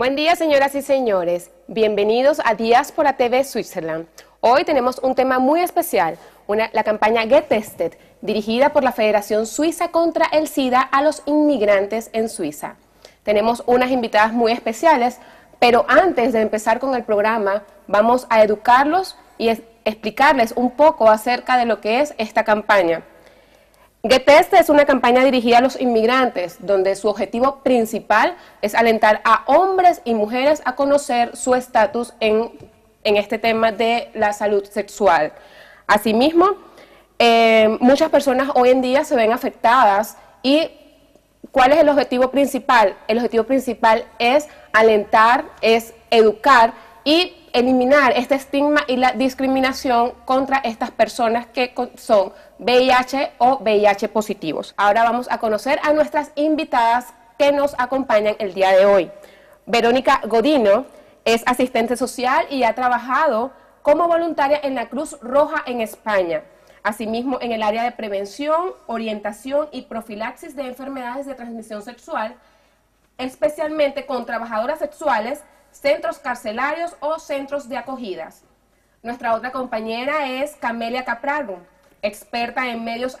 Buen día, señoras y señores. Bienvenidos a Diáspora TV Switzerland. Hoy tenemos un tema muy especial, la campaña Get Tested, dirigida por la Federación Suiza contra el SIDA a los inmigrantes en Suiza. Tenemos unas invitadas muy especiales, pero antes de empezar con el programa, vamos a educarlos y explicarles un poco acerca de lo que es esta campaña. Get Tested es una campaña dirigida a los inmigrantes, donde su objetivo principal es alentar a hombres y mujeres a conocer su estatus en este tema de la salud sexual. Asimismo, muchas personas hoy en día se ven afectadas y ¿cuál es el objetivo principal? El objetivo principal es alentar, es educar y eliminar este estigma y la discriminación contra estas personas que son VIH o VIH positivos. Ahora vamos a conocer a nuestras invitadas que nos acompañan el día de hoy. Verónica Godino es asistente social y ha trabajado como voluntaria en la Cruz Roja en España. Asimismo, en el área de prevención, orientación y profilaxis de enfermedades de transmisión sexual, especialmente con trabajadoras sexuales, centros carcelarios o centros de acogidas. Nuestra otra compañera es Camelia Capraro, experta en medios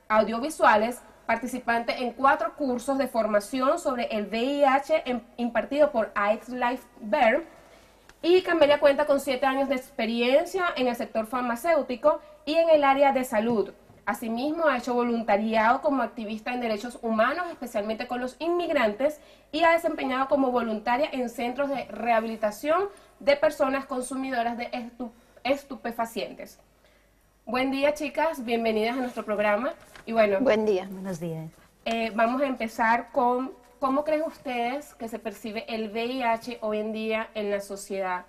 audiovisuales, participante en 4 cursos de formación sobre el VIH impartido por AIDS Life Bear. Y Camelia cuenta con 7 años de experiencia en el sector farmacéutico y en el área de salud. Asimismo, ha hecho voluntariado como activista en derechos humanos, especialmente con los inmigrantes, y ha desempeñado como voluntaria en centros de rehabilitación de personas consumidoras de estupefacientes. Buen día, chicas, bienvenidas a nuestro programa. Y bueno, buen día, buenos días. Vamos a empezar con ¿cómo creen ustedes que se percibe el VIH hoy en día en la sociedad?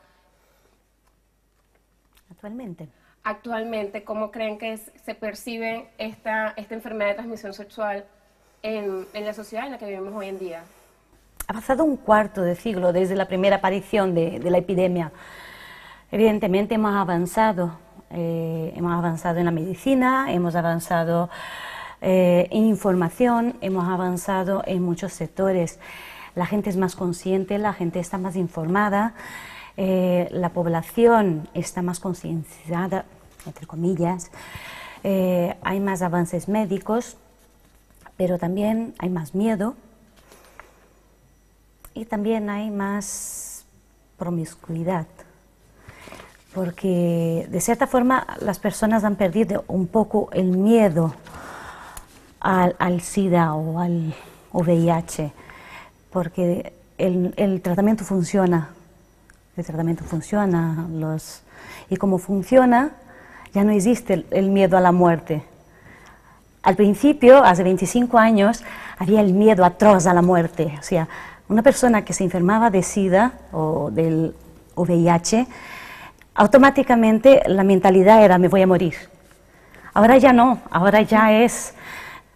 Actualmente, ¿cómo creen que se percibe esta enfermedad de transmisión sexual en la sociedad en la que vivimos hoy en día? Ha pasado un cuarto de siglo desde la primera aparición de la epidemia. Evidentemente hemos avanzado en la medicina, hemos avanzado en información, hemos avanzado en muchos sectores. La gente es más consciente, la gente está más informada, la población está más concienciada, entre comillas, hay más avances médicos, pero también hay más miedo y también hay más promiscuidad, porque de cierta forma las personas han perdido un poco el miedo al SIDA o al VIH, porque el tratamiento funciona. Y como funciona, ya no existe el miedo a la muerte. Al principio, hace 25 años, había el miedo atroz a la muerte. O sea, una persona que se enfermaba de SIDA o del VIH, automáticamente la mentalidad era: me voy a morir. Ahora ya no, ahora ya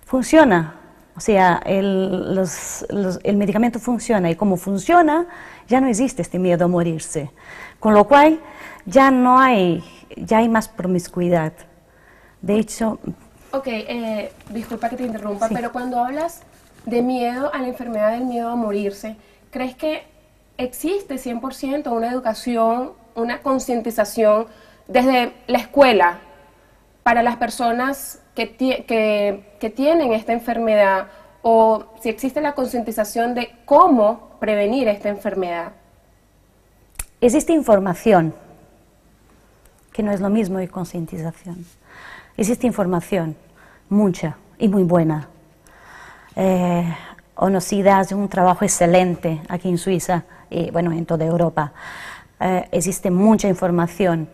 funciona. O sea, el medicamento funciona, y como funciona, ya no existe este miedo a morirse. Con lo cual, ya hay más promiscuidad. De hecho... Ok, disculpa que te interrumpa, sí. Pero cuando hablas de miedo a la enfermedad, del miedo a morirse, ¿crees que existe 100% una educación, una concientización desde la escuela para las personas que tienen esta enfermedad, o si existe la concientización de cómo prevenir esta enfermedad? Existe información, que no es lo mismo que concientización. Existe información, mucha y muy buena. ONU-SIDA hace un trabajo excelente aquí en Suiza y bueno, en toda Europa. Existe mucha información,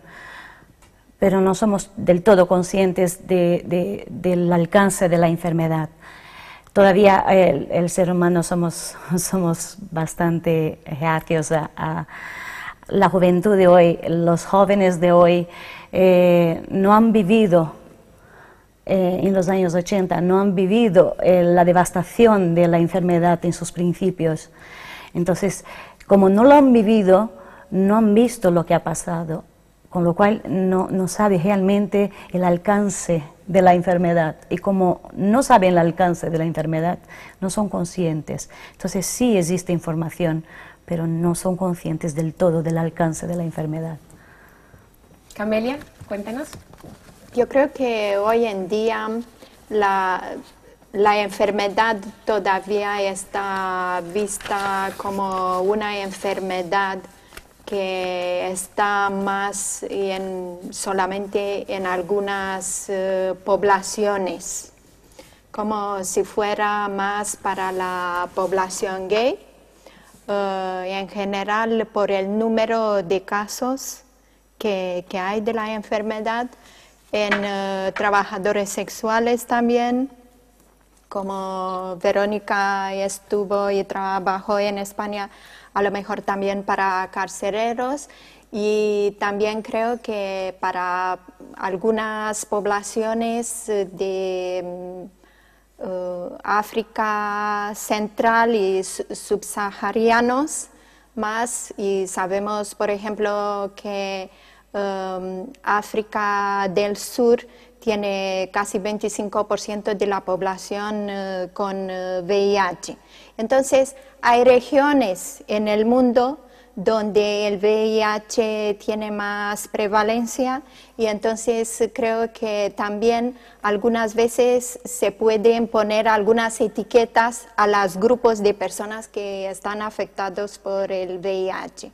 pero no somos del todo conscientes del alcance de la enfermedad. Todavía el ser humano somos bastante reacios a la juventud de hoy. Los jóvenes de hoy no han vivido en los años 80, no han vivido la devastación de la enfermedad en sus principios. Entonces, como no lo han vivido, no han visto lo que ha pasado, con lo cual no sabe realmente el alcance de la enfermedad, y como no saben el alcance de la enfermedad, no son conscientes. Entonces sí existe información, pero no son conscientes del todo del alcance de la enfermedad. Camelia, cuéntanos. Yo creo que hoy en día la enfermedad todavía está vista como una enfermedad que está más solamente en algunas poblaciones, como si fuera más para la población gay. En general, por el número de casos que hay de la enfermedad, en trabajadores sexuales también, como Verónica estuvo y trabajó en España, a lo mejor también para carceleros, y también creo que para algunas poblaciones de África Central y subsaharianos más, y sabemos, por ejemplo, que África del Sur tiene casi 25% de la población con VIH. Entonces, hay regiones en el mundo donde el VIH tiene más prevalencia, y entonces creo que también algunas veces se pueden poner algunas etiquetas a los grupos de personas que están afectados por el VIH.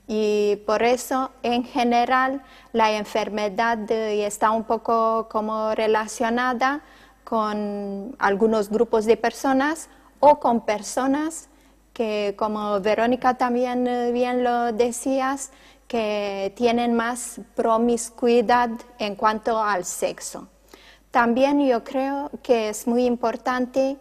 Y por eso, en general, la enfermedad está un poco como relacionada con algunos grupos de personas o con personas que, como Verónica también bien lo decías, que tienen más promiscuidad en cuanto al sexo. También yo creo que es muy importante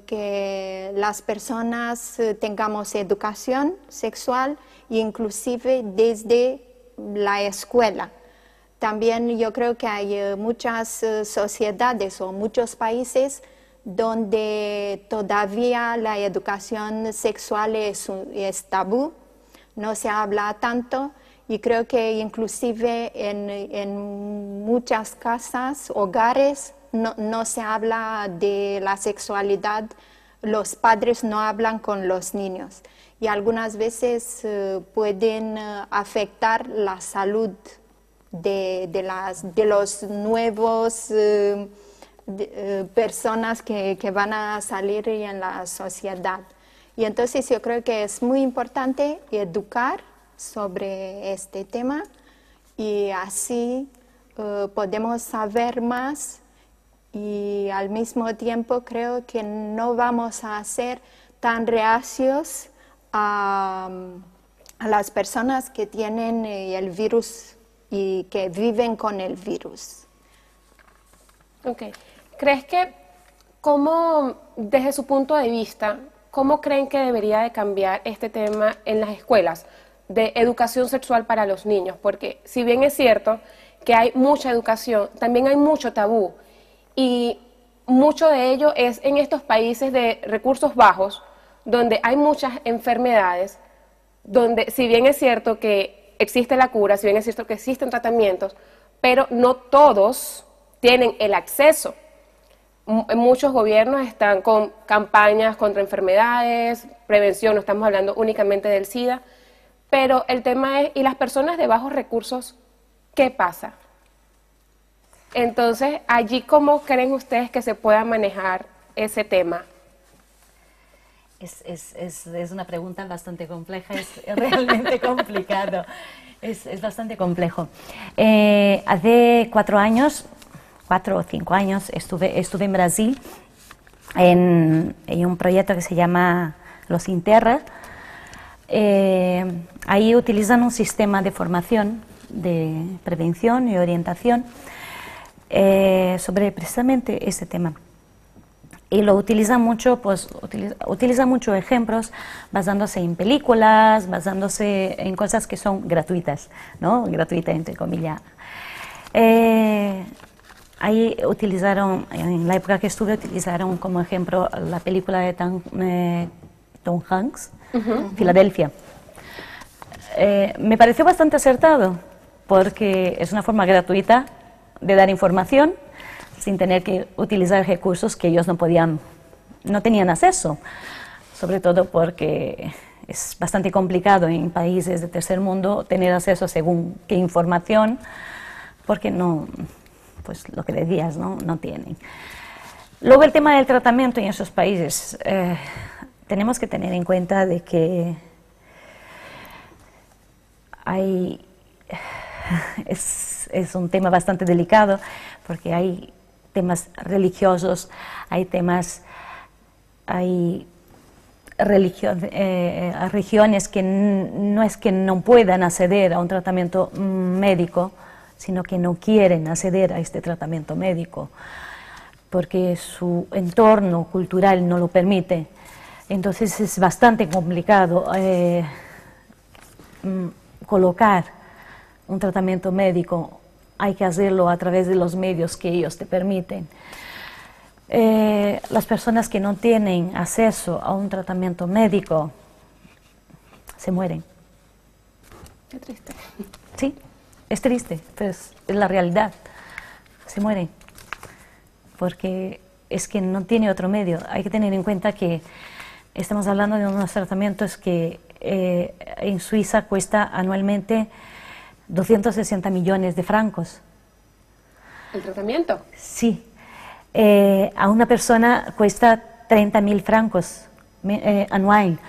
que las personas tengamos educación sexual, inclusive desde la escuela. También yo creo que hay muchas sociedades o muchos países donde todavía la educación sexual es tabú, no se habla tanto, y creo que inclusive en muchas casas, hogares, no se habla de la sexualidad, los padres no hablan con los niños, y algunas veces pueden afectar la salud de los nuevos personas que van a salir en la sociedad. Y entonces yo creo que es muy importante educar sobre este tema, y así podemos saber más, y al mismo tiempo creo que no vamos a ser tan reacios a las personas que tienen el virus y que viven con el virus. Ok. ¿Crees que, desde su punto de vista, cómo creen que debería de cambiar este tema en las escuelas de educación sexual para los niños? Porque si bien es cierto que hay mucha educación, también hay mucho tabú, y mucho de ello es en estos países de recursos bajos, donde hay muchas enfermedades, donde si bien es cierto que existe la cura, si bien es cierto que existen tratamientos, pero no todos tienen el acceso. Muchos gobiernos están con campañas contra enfermedades, prevención, no estamos hablando únicamente del SIDA, pero el tema es, ¿y las personas de bajos recursos qué pasa? Entonces, allí, ¿cómo creen ustedes que se pueda manejar ese tema? Es una pregunta bastante compleja, es realmente complicado, es bastante complejo. Hace 4 o 5 años, estuve en Brasil en un proyecto que se llama Los Interra. Ahí utilizan un sistema de formación, de prevención y orientación sobre precisamente ese tema. Y lo utiliza mucho, pues utiliza mucho ejemplos basándose en películas, basándose en cosas que son gratuitas, ¿no? Gratuita entre comillas. Ahí utilizaron, en la época que estuve, utilizaron como ejemplo la película de Tom Hanks, Filadelfia. Me pareció bastante acertado, porque es una forma gratuita de dar información sin tener que utilizar recursos que ellos no tenían acceso, sobre todo porque es bastante complicado en países de tercer mundo tener acceso según qué información, porque no, pues lo que decías, no tienen. Luego el tema del tratamiento en esos países, tenemos que tener en cuenta de que es un tema bastante delicado, porque hay temas religiosos, hay regiones que no es que no puedan acceder a un tratamiento médico, sino que no quieren acceder a este tratamiento médico, porque su entorno cultural no lo permite. Entonces es bastante complicado colocar un tratamiento médico, hay que hacerlo a través de los medios que ellos te permiten. Las personas que no tienen acceso a un tratamiento médico se mueren. Qué triste. Sí, es triste, pero es la realidad. Se mueren porque es que no tiene otro medio. Hay que tener en cuenta que estamos hablando de unos tratamientos que en Suiza cuesta anualmente 260 millones de francos. ¿El tratamiento? Sí. A una persona cuesta 30.000 francos anual.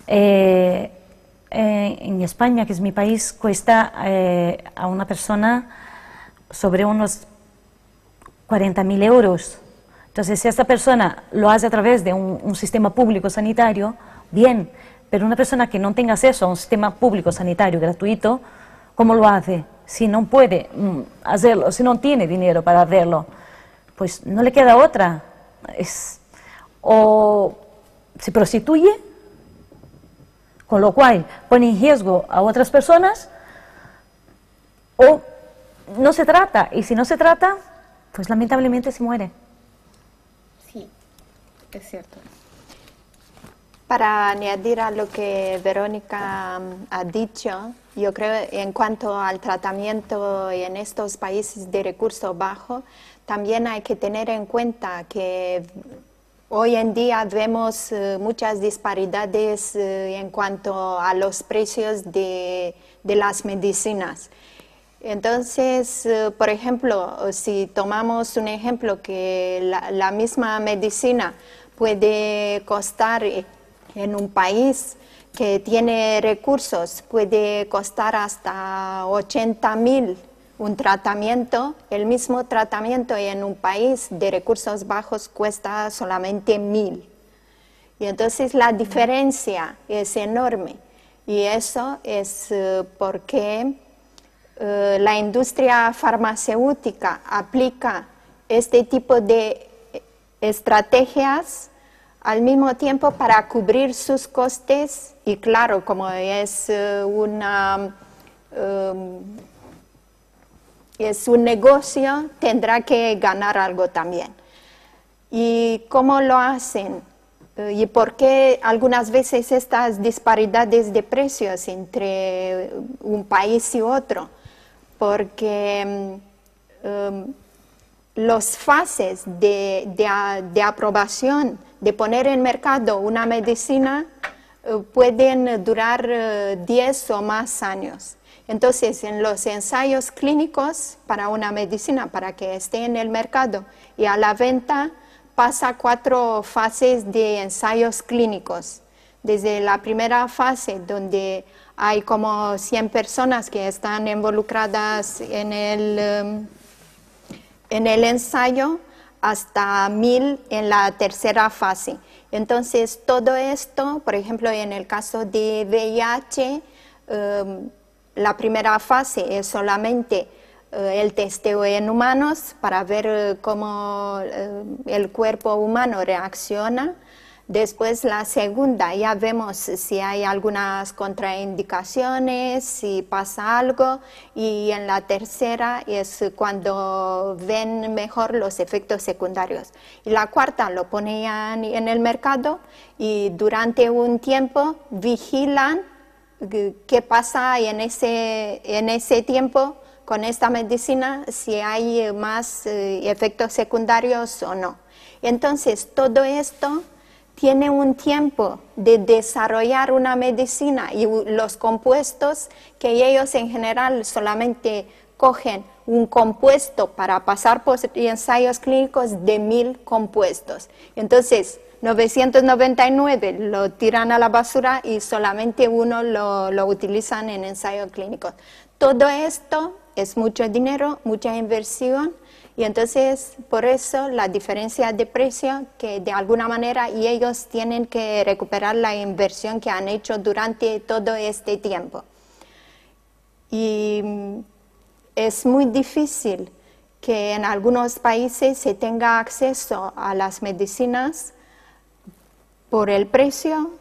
En España, que es mi país, cuesta a una persona sobre unos 40.000 euros. Entonces, si esta persona lo hace a través de un sistema público sanitario, bien, pero una persona que no tenga acceso a un sistema público sanitario gratuito, ¿cómo lo hace? Si no puede hacerlo, si no tiene dinero para hacerlo, pues no le queda otra. O se prostituye, con lo cual pone en riesgo a otras personas, o no se trata, y si no se trata, pues lamentablemente se muere. Sí, es cierto. Para añadir a lo que Verónica ha dicho, yo creo en cuanto al tratamiento en estos países de recursos bajos, también hay que tener en cuenta que hoy en día vemos muchas disparidades en cuanto a los precios de las medicinas. Entonces, por ejemplo, si tomamos un ejemplo que la misma medicina puede costar en un país que tiene recursos, puede costar hasta 80.000 un tratamiento, el mismo tratamiento en un país de recursos bajos cuesta solamente 1.000. Y entonces la diferencia es enorme. Y eso es porque la industria farmacéutica aplica este tipo de estrategias al mismo tiempo para cubrir sus costes y claro, como es un negocio, tendrá que ganar algo también. ¿Y cómo lo hacen? ¿Y por qué algunas veces estas disparidades de precios entre un país y otro? Porque las fases de aprobación, de poner en mercado una medicina, pueden durar 10 o más años. Entonces, en los ensayos clínicos para una medicina, para que esté en el mercado y a la venta, pasa 4 fases de ensayos clínicos. Desde la primera fase, donde hay como 100 personas que están involucradas en el ensayo, hasta 1.000 en la tercera fase. Entonces, todo esto, por ejemplo, en el caso de VIH, la primera fase es solamente el testeo en humanos para ver cómo el cuerpo humano reacciona. Después la segunda, ya vemos si hay algunas contraindicaciones, si pasa algo, y en la tercera es cuando ven mejor los efectos secundarios. Y la cuarta lo ponían en el mercado y durante un tiempo vigilan qué pasa en ese tiempo con esta medicina, si hay más efectos secundarios o no. Entonces todo esto tiene un tiempo de desarrollar una medicina y los compuestos que ellos en general solamente cogen un compuesto para pasar por ensayos clínicos de 1000 compuestos. Entonces, 999 lo tiran a la basura y solamente uno lo utilizan en ensayos clínicos. Todo esto es mucho dinero, mucha inversión. Y entonces, por eso, la diferencia de precio, que de alguna manera y ellos tienen que recuperar la inversión que han hecho durante todo este tiempo. Y es muy difícil que en algunos países se tenga acceso a las medicinas por el precio,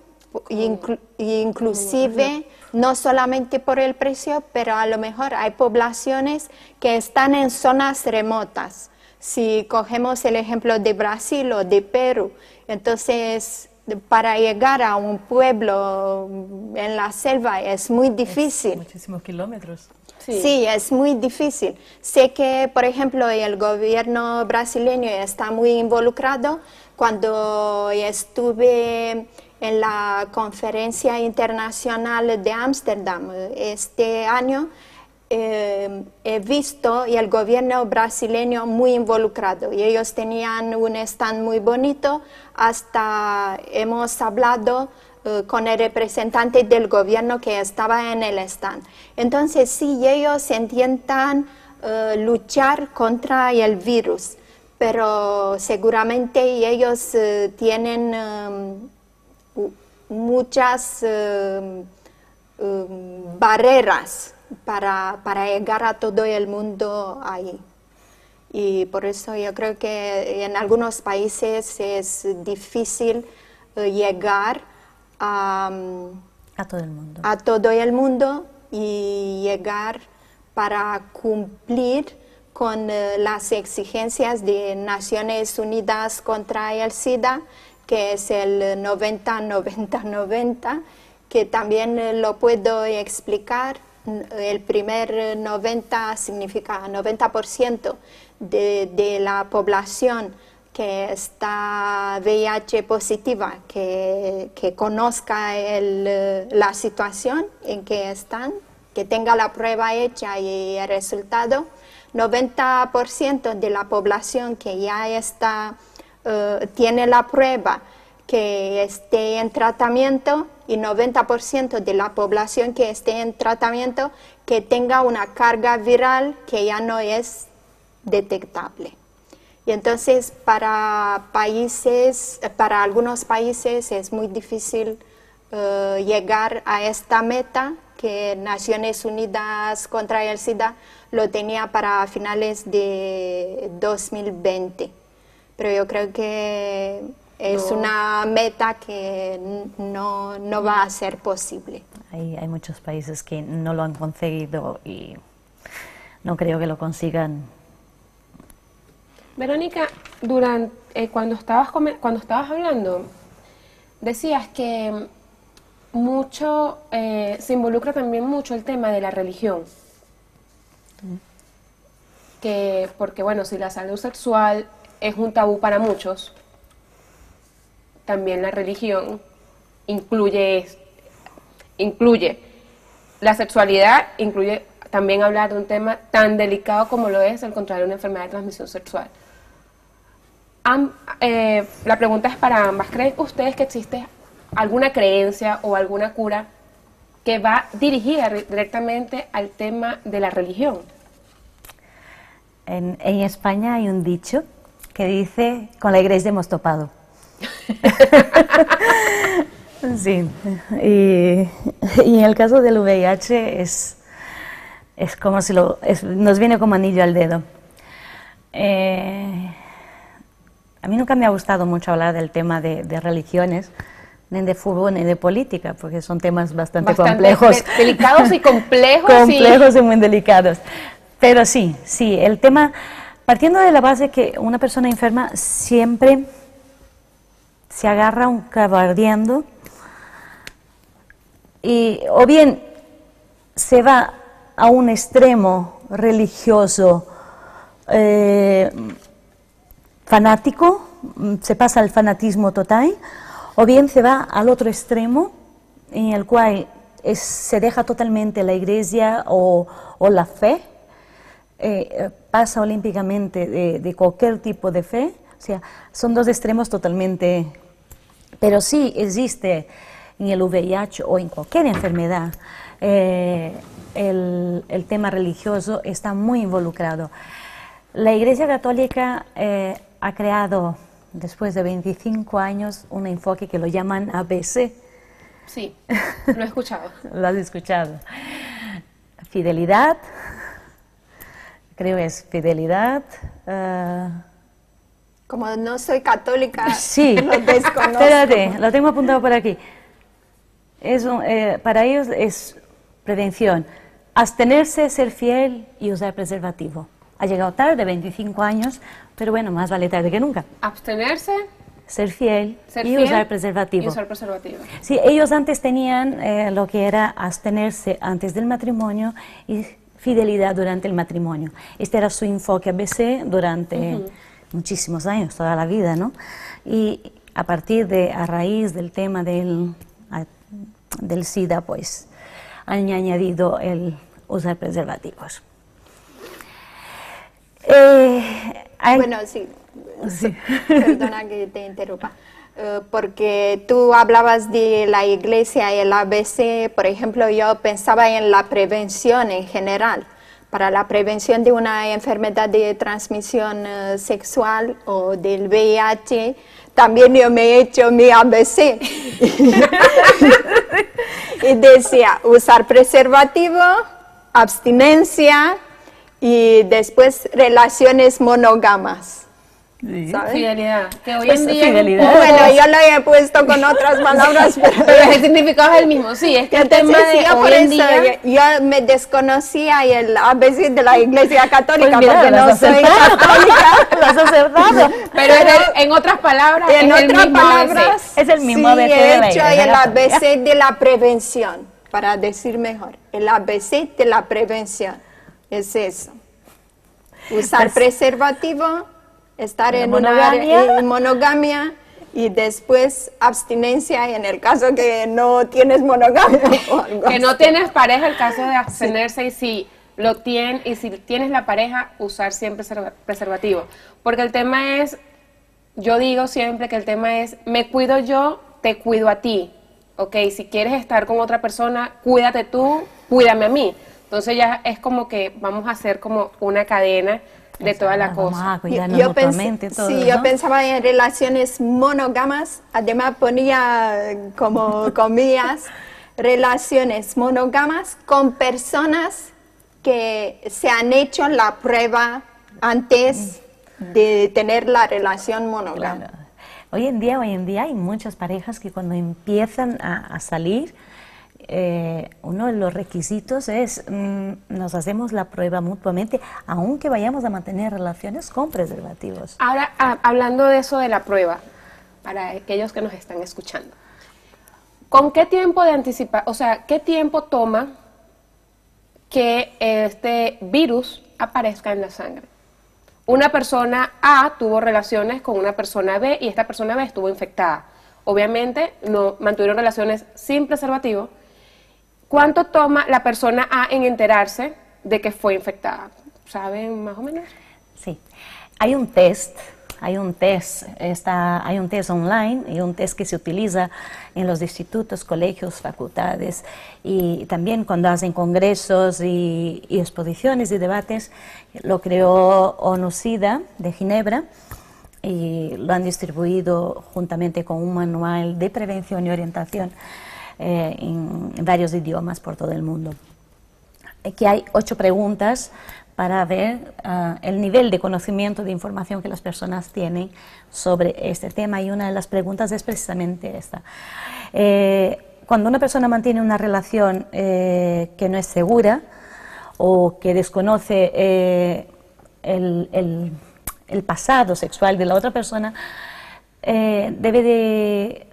inclusive no solamente por el precio, pero a lo mejor hay poblaciones que están en zonas remotas. Si cogemos el ejemplo de Brasil o de Perú, entonces para llegar a un pueblo en la selva es muy difícil. Muchísimos kilómetros. Sí, es muy difícil. Sé que, por ejemplo, el gobierno brasileño está muy involucrado. Cuando estuve en la conferencia internacional de Ámsterdam este año, he visto y el gobierno brasileño muy involucrado y ellos tenían un stand muy bonito, hasta hemos hablado con el representante del gobierno que estaba en el stand. Entonces sí, ellos intentan luchar contra el virus, pero seguramente ellos tienen muchas barreras para llegar a todo el mundo ahí. Y por eso yo creo que en algunos países es difícil llegar a todo el mundo y llegar para cumplir con las exigencias de Naciones Unidas contra el SIDA, que es el 90-90-90, que también lo puedo explicar. El primer 90 significa 90% de la población que está VIH positiva, que conozca la situación en que están, que tenga la prueba hecha y el resultado. 90% de la población que ya está, tiene la prueba, que esté en tratamiento, y 90% de la población que esté en tratamiento que tenga una carga viral que ya no es detectable. Y entonces para algunos países es muy difícil llegar a esta meta que Naciones Unidas contra el SIDA lo tenía para finales de 2020. Pero yo creo que es una meta que no va a ser posible. Hay muchos países que no lo han conseguido y no creo que lo consigan. Verónica, cuando estabas hablando, decías que se involucra también mucho el tema de la religión. Porque bueno, si la salud sexual es un tabú para muchos, también la religión incluye la sexualidad, incluye también hablar de un tema tan delicado como lo es el control de una enfermedad de transmisión sexual. La pregunta es para ambas. ¿Creen ustedes que existe alguna creencia o alguna cura que va dirigida directamente al tema de la religión? En España hay un dicho que dice: con la iglesia hemos topado. Sí, y en el caso del VIH es como si nos viene como anillo al dedo. A mí nunca me ha gustado mucho hablar del tema de religiones, ni de fútbol, ni de política, porque son temas bastante complejos. Delicados y complejos. Complejos y muy delicados. Pero sí, el tema, partiendo de la base que una persona enferma siempre se agarra un caballeando y o bien se va a un extremo religioso fanático, se pasa al fanatismo total, o bien se va al otro extremo, en el cual se deja totalmente la iglesia o la fe, pasa olímpicamente de cualquier tipo de fe, o sea, son dos extremos totalmente, pero sí existe en el VIH o en cualquier enfermedad, el tema religioso está muy involucrado. La Iglesia Católica ha creado, después de 25 años, un enfoque que lo llaman ABC. Sí, lo he escuchado. Lo has escuchado. Fidelidad, creo que es fidelidad. Como no soy católica, Sí, lo desconozco. espérate, lo tengo apuntado por aquí. Para ellos es prevención, abstenerse, ser fiel y usar preservativo. Ha llegado tarde, 25 años, pero bueno, más vale tarde que nunca. Abstenerse, Ser fiel y usar preservativo. Y usar preservativo. Sí, ellos antes tenían lo que era abstenerse antes del matrimonio y fidelidad durante el matrimonio. Este era su enfoque ABC durante muchísimos años, toda la vida, ¿no? Y a raíz del tema del SIDA, pues han añadido el usar preservativos. Bueno, sí. Perdona que te interrumpa. Porque tú hablabas de la iglesia y el ABC, por ejemplo, yo pensaba en la prevención en general. Para la prevención de una enfermedad de transmisión sexual o del VIH, también yo me he hecho mi ABC. Y decía, usar preservativo, abstinencia y después relaciones monógamas. Sí. ¿Sabes? Fidelidad, que hoy Pues, en día... fidelidad. Bueno, yo lo he puesto con otras palabras, Pero el significado es el mismo, sí, es que el entonces, tema de yo hoy por en eso día... yo me desconocía el ABC de la Iglesia Católica, Pues mira, porque lo no has soy acertado. católica. Lo has acertado. Pero en otras palabras, En es el otras mismo palabras, Es el mismo sí, ABC de he la hecho Iglesia el Católica. ABC de la prevención, para decir mejor. El ABC de la prevención es eso. Usar Pues, preservativo, estar en monogamia. una monogamia y después abstinencia en el caso que no tienes monogamia o algo Que no así. tienes pareja, el caso de abstenerse y si tienes la pareja, usar siempre preservativo. Porque el tema es, yo digo siempre que el tema es, me cuido yo, te cuido a ti. Ok, si quieres estar con otra persona, cuídate tú, cuídame a mí. Entonces ya es como que vamos a hacer como una cadena de toda la Vamos cosa. a cuidarnos Yo mutuamente todos, sí, yo ¿no? pensaba en relaciones monógamas, además ponía como comillas, relaciones monógamas con personas que se han hecho la prueba antes de tener la relación monógama. Claro. Hoy en día hay muchas parejas que cuando empiezan a salir, uno de los requisitos es nos hacemos la prueba mutuamente, aunque vayamos a mantener relaciones con preservativos. Ahora, hablando de eso de la prueba, para aquellos que nos están escuchando, ¿con qué tiempo de anticipación, o sea, qué tiempo toma que este virus aparezca en la sangre? Una persona A tuvo relaciones con una persona B y esta persona B estuvo infectada. Obviamente no mantuvieron relaciones sin preservativo. ¿Cuánto toma la persona A en enterarse de que fue infectada? ¿Saben más o menos? Sí, hay un test online y un test que se utiliza en los institutos, colegios, facultades y también cuando hacen congresos y exposiciones y debates. Lo creó ONU-SIDA de Ginebra y lo han distribuido juntamente con un manual de prevención y orientación en varios idiomas por todo el mundo. Aquí hay 8 preguntas para ver el nivel de conocimiento, de información que las personas tienen sobre este tema, y una de las preguntas es precisamente esta. Cuando una persona mantiene una relación que no es segura o que desconoce el pasado sexual de la otra persona, debe de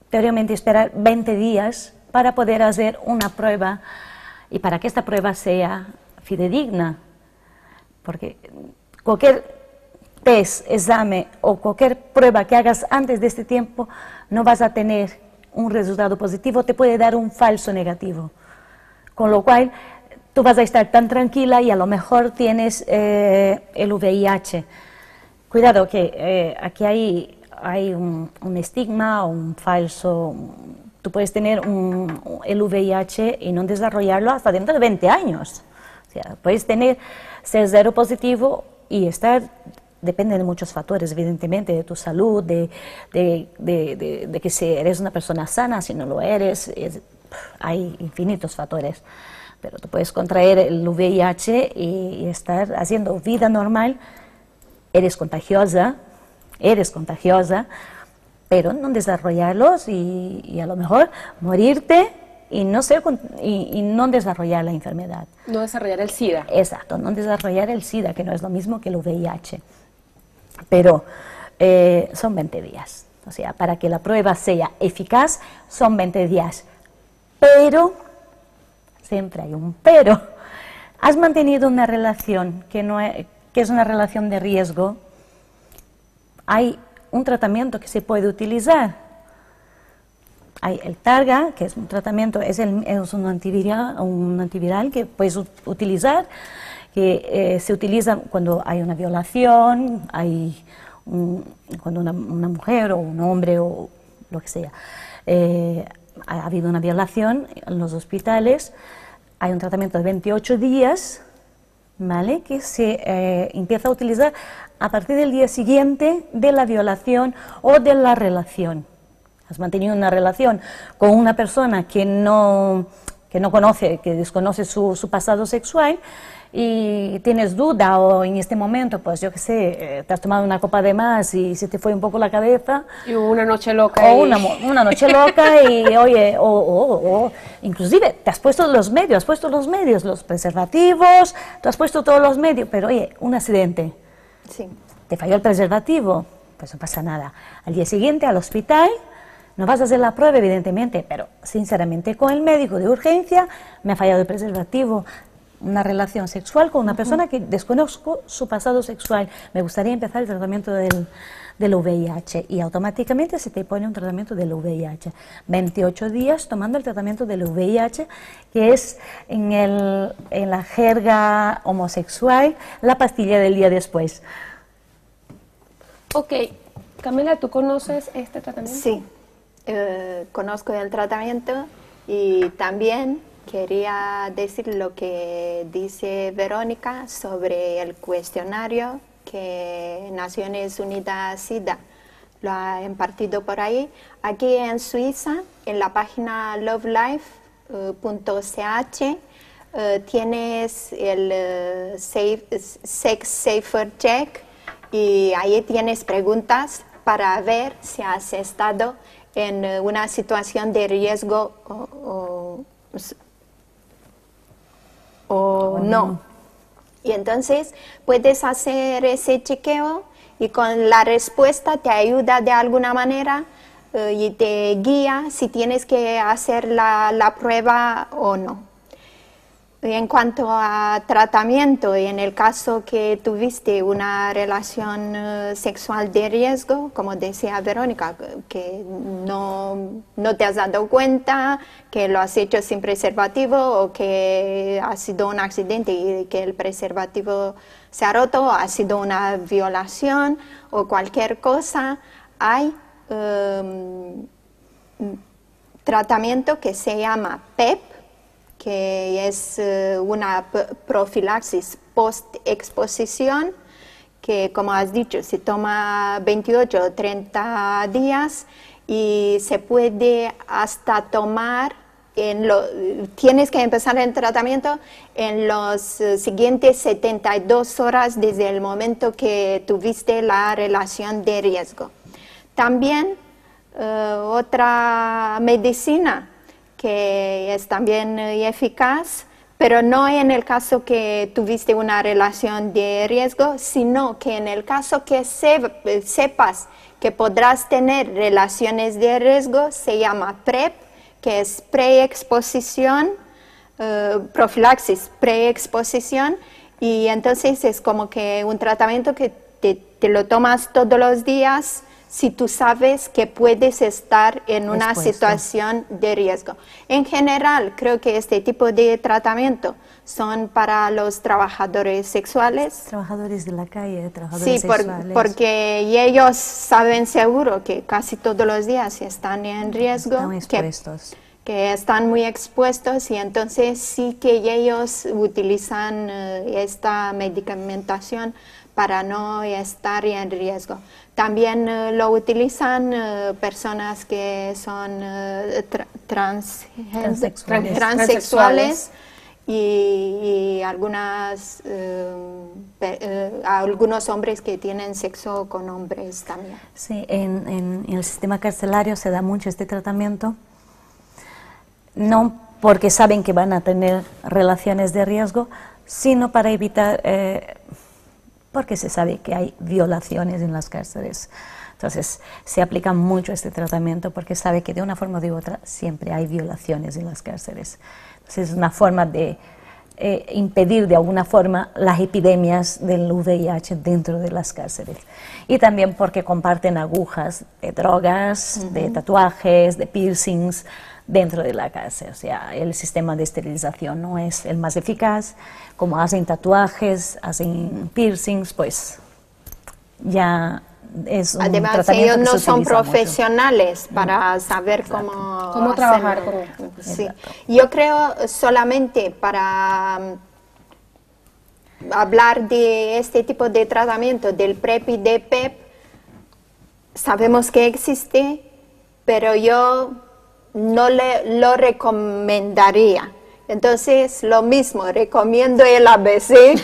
teóricamente esperar 20 días para poder hacer una prueba y para que esta prueba sea fidedigna, porque cualquier test, examen o cualquier prueba que hagas antes de este tiempo, no vas a tener un resultado positivo, te puede dar un falso negativo. Con lo cual, tú vas a estar tan tranquila y a lo mejor tienes el VIH. Cuidado que aquí hay un estigma, un falso. Tú puedes tener el VIH y no desarrollarlo hasta dentro de 20 años. O sea, puedes ser cero positivo y estar, depende de muchos factores, evidentemente, de tu salud, de que si eres una persona sana, si no lo eres, hay infinitos factores. Pero tú puedes contraer el VIH y estar haciendo vida normal, eres contagiosa, pero no desarrollarlos y a lo mejor morirte y no desarrollar la enfermedad. No desarrollar el SIDA. Exacto, no desarrollar el SIDA, que no es lo mismo que el VIH. Pero son 20 días. O sea, para que la prueba sea eficaz, son 20 días. Pero, siempre hay un pero, has mantenido una relación que es una relación de riesgo, hay un tratamiento que se puede utilizar. Hay el Targa, que es un tratamiento, es un antiviral que puedes utilizar, que se utiliza cuando hay una violación, cuando una mujer o un hombre o lo que sea, ha habido una violación en los hospitales, hay un tratamiento de 28 días, ¿vale?, que se empieza a utilizar a partir del día siguiente de la violación o de la relación. Has mantenido una relación con una persona que no conoce, que desconoce su pasado sexual y tienes duda o en este momento, pues yo qué sé, te has tomado una copa de más y se te fue un poco la cabeza. Y hubo una noche loca. O una noche loca y oye, inclusive te has puesto los medios, los preservativos, tú has puesto todos los medios, pero oye, un accidente. Sí. Te falló el preservativo, pues no pasa nada. Al día siguiente al hospital, no vas a hacer la prueba evidentemente, pero sinceramente con el médico de urgencia me ha fallado el preservativo, una relación sexual con una persona que desconozco su pasado sexual, me gustaría empezar el tratamiento del VIH y automáticamente se te pone un tratamiento del VIH. 28 días tomando el tratamiento del VIH, que es en la jerga homosexual la pastilla del día después. Ok, Camila, ¿tú conoces este tratamiento? Sí, conozco el tratamiento y también quería decir lo que dice Verónica sobre el cuestionario que Naciones Unidas SIDA lo ha impartido por ahí. Aquí en Suiza, en la página lovelife.ch, tienes el Sex Safer Check y ahí tienes preguntas para ver si has estado en una situación de riesgo o no. Y entonces puedes hacer ese chequeo y con la respuesta te ayuda de alguna manera y te guía si tienes que hacer la prueba o no. Y en cuanto a tratamiento, y en el caso que tuviste una relación sexual de riesgo, como decía Verónica, que no te has dado cuenta, que lo has hecho sin preservativo o que ha sido un accidente y que el preservativo se ha roto, ha sido una violación o cualquier cosa, hay tratamiento que se llama PEP, que es una profilaxis post-exposición, que como has dicho, se toma 28 o 30 días y se puede hasta tomar, tienes que empezar el tratamiento en los siguientes 72 horas desde el momento que tuviste la relación de riesgo. También otra medicina que es también eficaz, pero no en el caso que tuviste una relación de riesgo, sino que en el caso que sepas que podrás tener relaciones de riesgo, se llama PrEP, que es preexposición, profilaxis preexposición, y entonces es como que un tratamiento que te lo tomas todos los días si tú sabes que puedes estar en una situación de riesgo. En general, creo que este tipo de tratamiento son para los trabajadores sexuales. Trabajadores de la calle, trabajadores sexuales. Porque ellos saben seguro que casi todos los días están en riesgo. Están expuestos. Que están muy expuestos y entonces sí que ellos utilizan esta medicamentación para no estar en riesgo. También lo utilizan personas que son transexuales y algunos hombres que tienen sexo con hombres también. Sí, en el sistema carcelario se da mucho este tratamiento, no porque saben que van a tener relaciones de riesgo, sino para evitar, porque se sabe que hay violaciones en las cárceles. Entonces se aplica mucho este tratamiento porque sabe que de una forma o de otra siempre hay violaciones en las cárceles. Entonces es una forma de impedir de alguna forma las epidemias del VIH dentro de las cárceles. Y también porque comparten agujas de drogas, de tatuajes, de piercings dentro de la cárcel. O sea, el sistema de esterilización no es el más eficaz. Como hacen tatuajes, hacen piercings, pues ya es un Además, tratamiento ellos no que se son utiliza profesionales mucho. para saber Exacto. cómo trabajar hacerlo. con esto. Sí. Exacto. Yo creo solamente para hablar de este tipo de tratamiento, del PrEP y de PEP, sabemos que existe, pero yo no lo recomendaría. Entonces, lo mismo, recomiendo el ABC.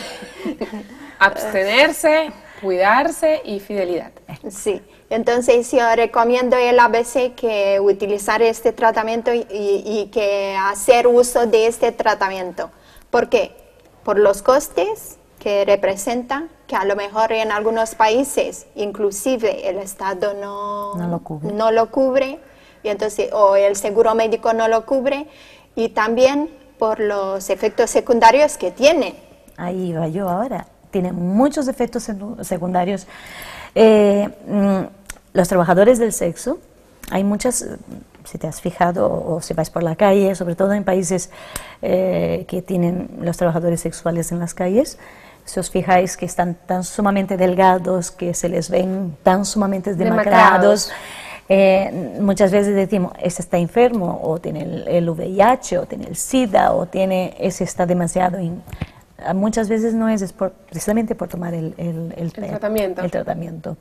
Abstenerse, cuidarse y fidelidad. Sí, entonces yo recomiendo el ABC que utilizar este tratamiento y que hacer uso de este tratamiento. ¿Por qué? Por los costes que representa, que a lo mejor en algunos países inclusive el Estado no lo cubre, y entonces, o el seguro médico no lo cubre, y también por los efectos secundarios que tiene. Ahí iba yo ahora. Tiene muchos efectos secundarios. Los trabajadores del sexo, hay muchas, si te has fijado o si vais por la calle, sobre todo en países que tienen los trabajadores sexuales en las calles, si os fijáis que están tan sumamente delgados, que se les ven tan sumamente demacrados. Muchas veces decimos, este está enfermo, o tiene el VIH, o tiene el SIDA, o tiene, ese está demasiado... Muchas veces no es precisamente por tomar el tratamiento.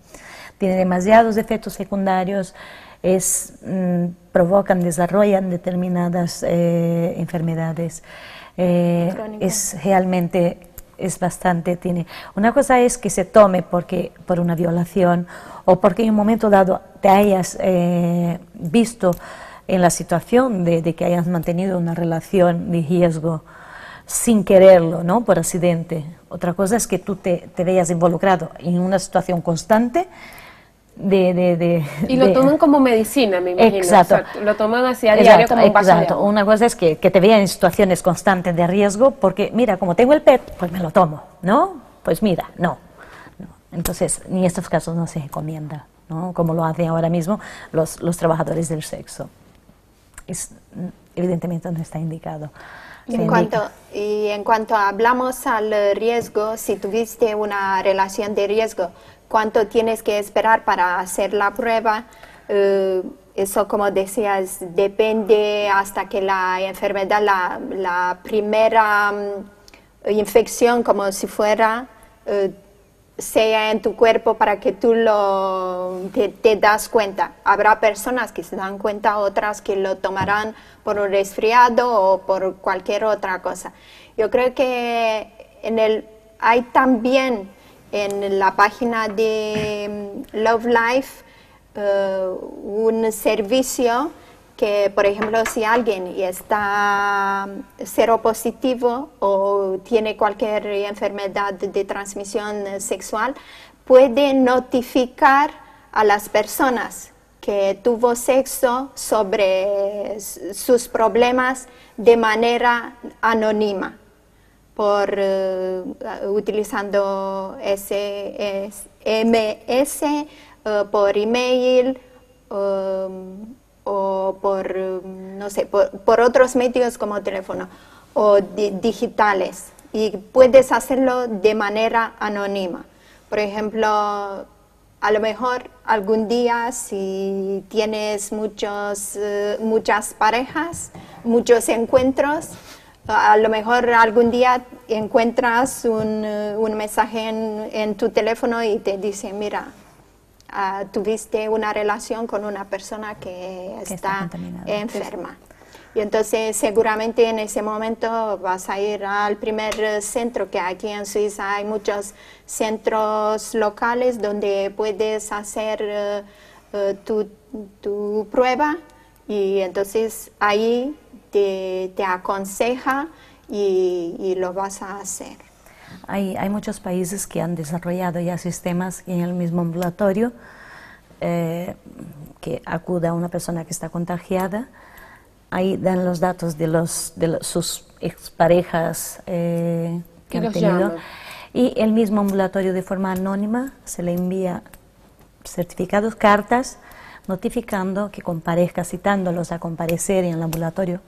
Tiene demasiados efectos secundarios, desarrollan determinadas enfermedades. Una cosa es que se tome por una violación o porque en un momento dado te hayas visto en la situación de que hayas mantenido una relación de riesgo sin quererlo, ¿no? Por accidente. Otra cosa es que tú te veas involucrado en una situación constante y lo toman como medicina, me imagino. Exacto. O sea, lo toman así a diario como un vaso de agua. Una cosa es que te vean en situaciones constantes de riesgo porque, mira, como tengo el PEP, pues me lo tomo, ¿no? Pues mira, no. Entonces, en estos casos no se recomienda, ¿no? Como lo hacen ahora mismo los trabajadores del sexo. Evidentemente no está indicado. En cuanto hablamos al riesgo, si tuviste una relación de riesgo, ¿cuánto tienes que esperar para hacer la prueba? Eso, como decías, depende hasta que la enfermedad, la primera infección, como si fuera, sea en tu cuerpo para que tú te das cuenta. Habrá personas que se dan cuenta, otras que lo tomarán por un resfriado o por cualquier otra cosa. Yo creo que hay también en la página de Love Life un servicio que, por ejemplo, si alguien está seropositivo o tiene cualquier enfermedad de transmisión sexual, puede notificar a las personas que tuvo sexo sobre sus problemas de manera anónima. por utilizando SMS, por email o por, no sé, por otros medios como teléfono o digitales. Y puedes hacerlo de manera anónima. Por ejemplo, a lo mejor algún día si tienes muchas parejas, muchos encuentros, a lo mejor algún día encuentras un mensaje en tu teléfono y te dice, mira, tuviste una relación con una persona que está enferma. Y entonces seguramente en ese momento vas a ir al primer centro, que aquí en Suiza hay muchos centros locales donde puedes hacer tu prueba, y entonces ahí te aconseja y lo vas a hacer. Hay muchos países que han desarrollado ya sistemas en el mismo ambulatorio que acude a una persona que está contagiada. Ahí dan los datos de sus exparejas que han tenido. Y el mismo ambulatorio, de forma anónima, se le envía certificados, cartas, notificando que comparezca, citándolos a comparecer en el ambulatorio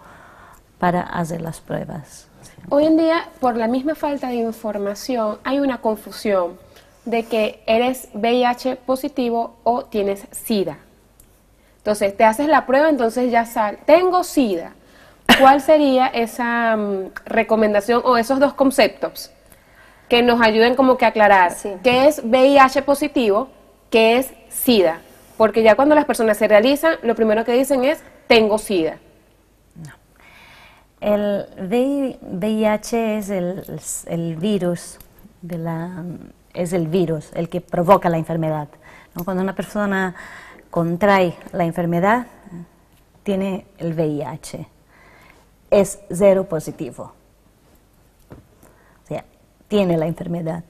para hacer las pruebas. Hoy en día, por la misma falta de información, hay una confusión de que eres VIH positivo o tienes SIDA. Entonces, te haces la prueba, entonces ya sale, tengo SIDA. ¿Cuál sería esa recomendación o esos dos conceptos que nos ayuden como que a aclarar qué es VIH positivo, qué es SIDA? Porque ya cuando las personas se realizan, lo primero que dicen es, tengo SIDA. No. El VIH es el virus, es el virus el que provoca la enfermedad, ¿no? Cuando una persona contrae la enfermedad, tiene el VIH, es cero positivo, o sea, tiene la enfermedad,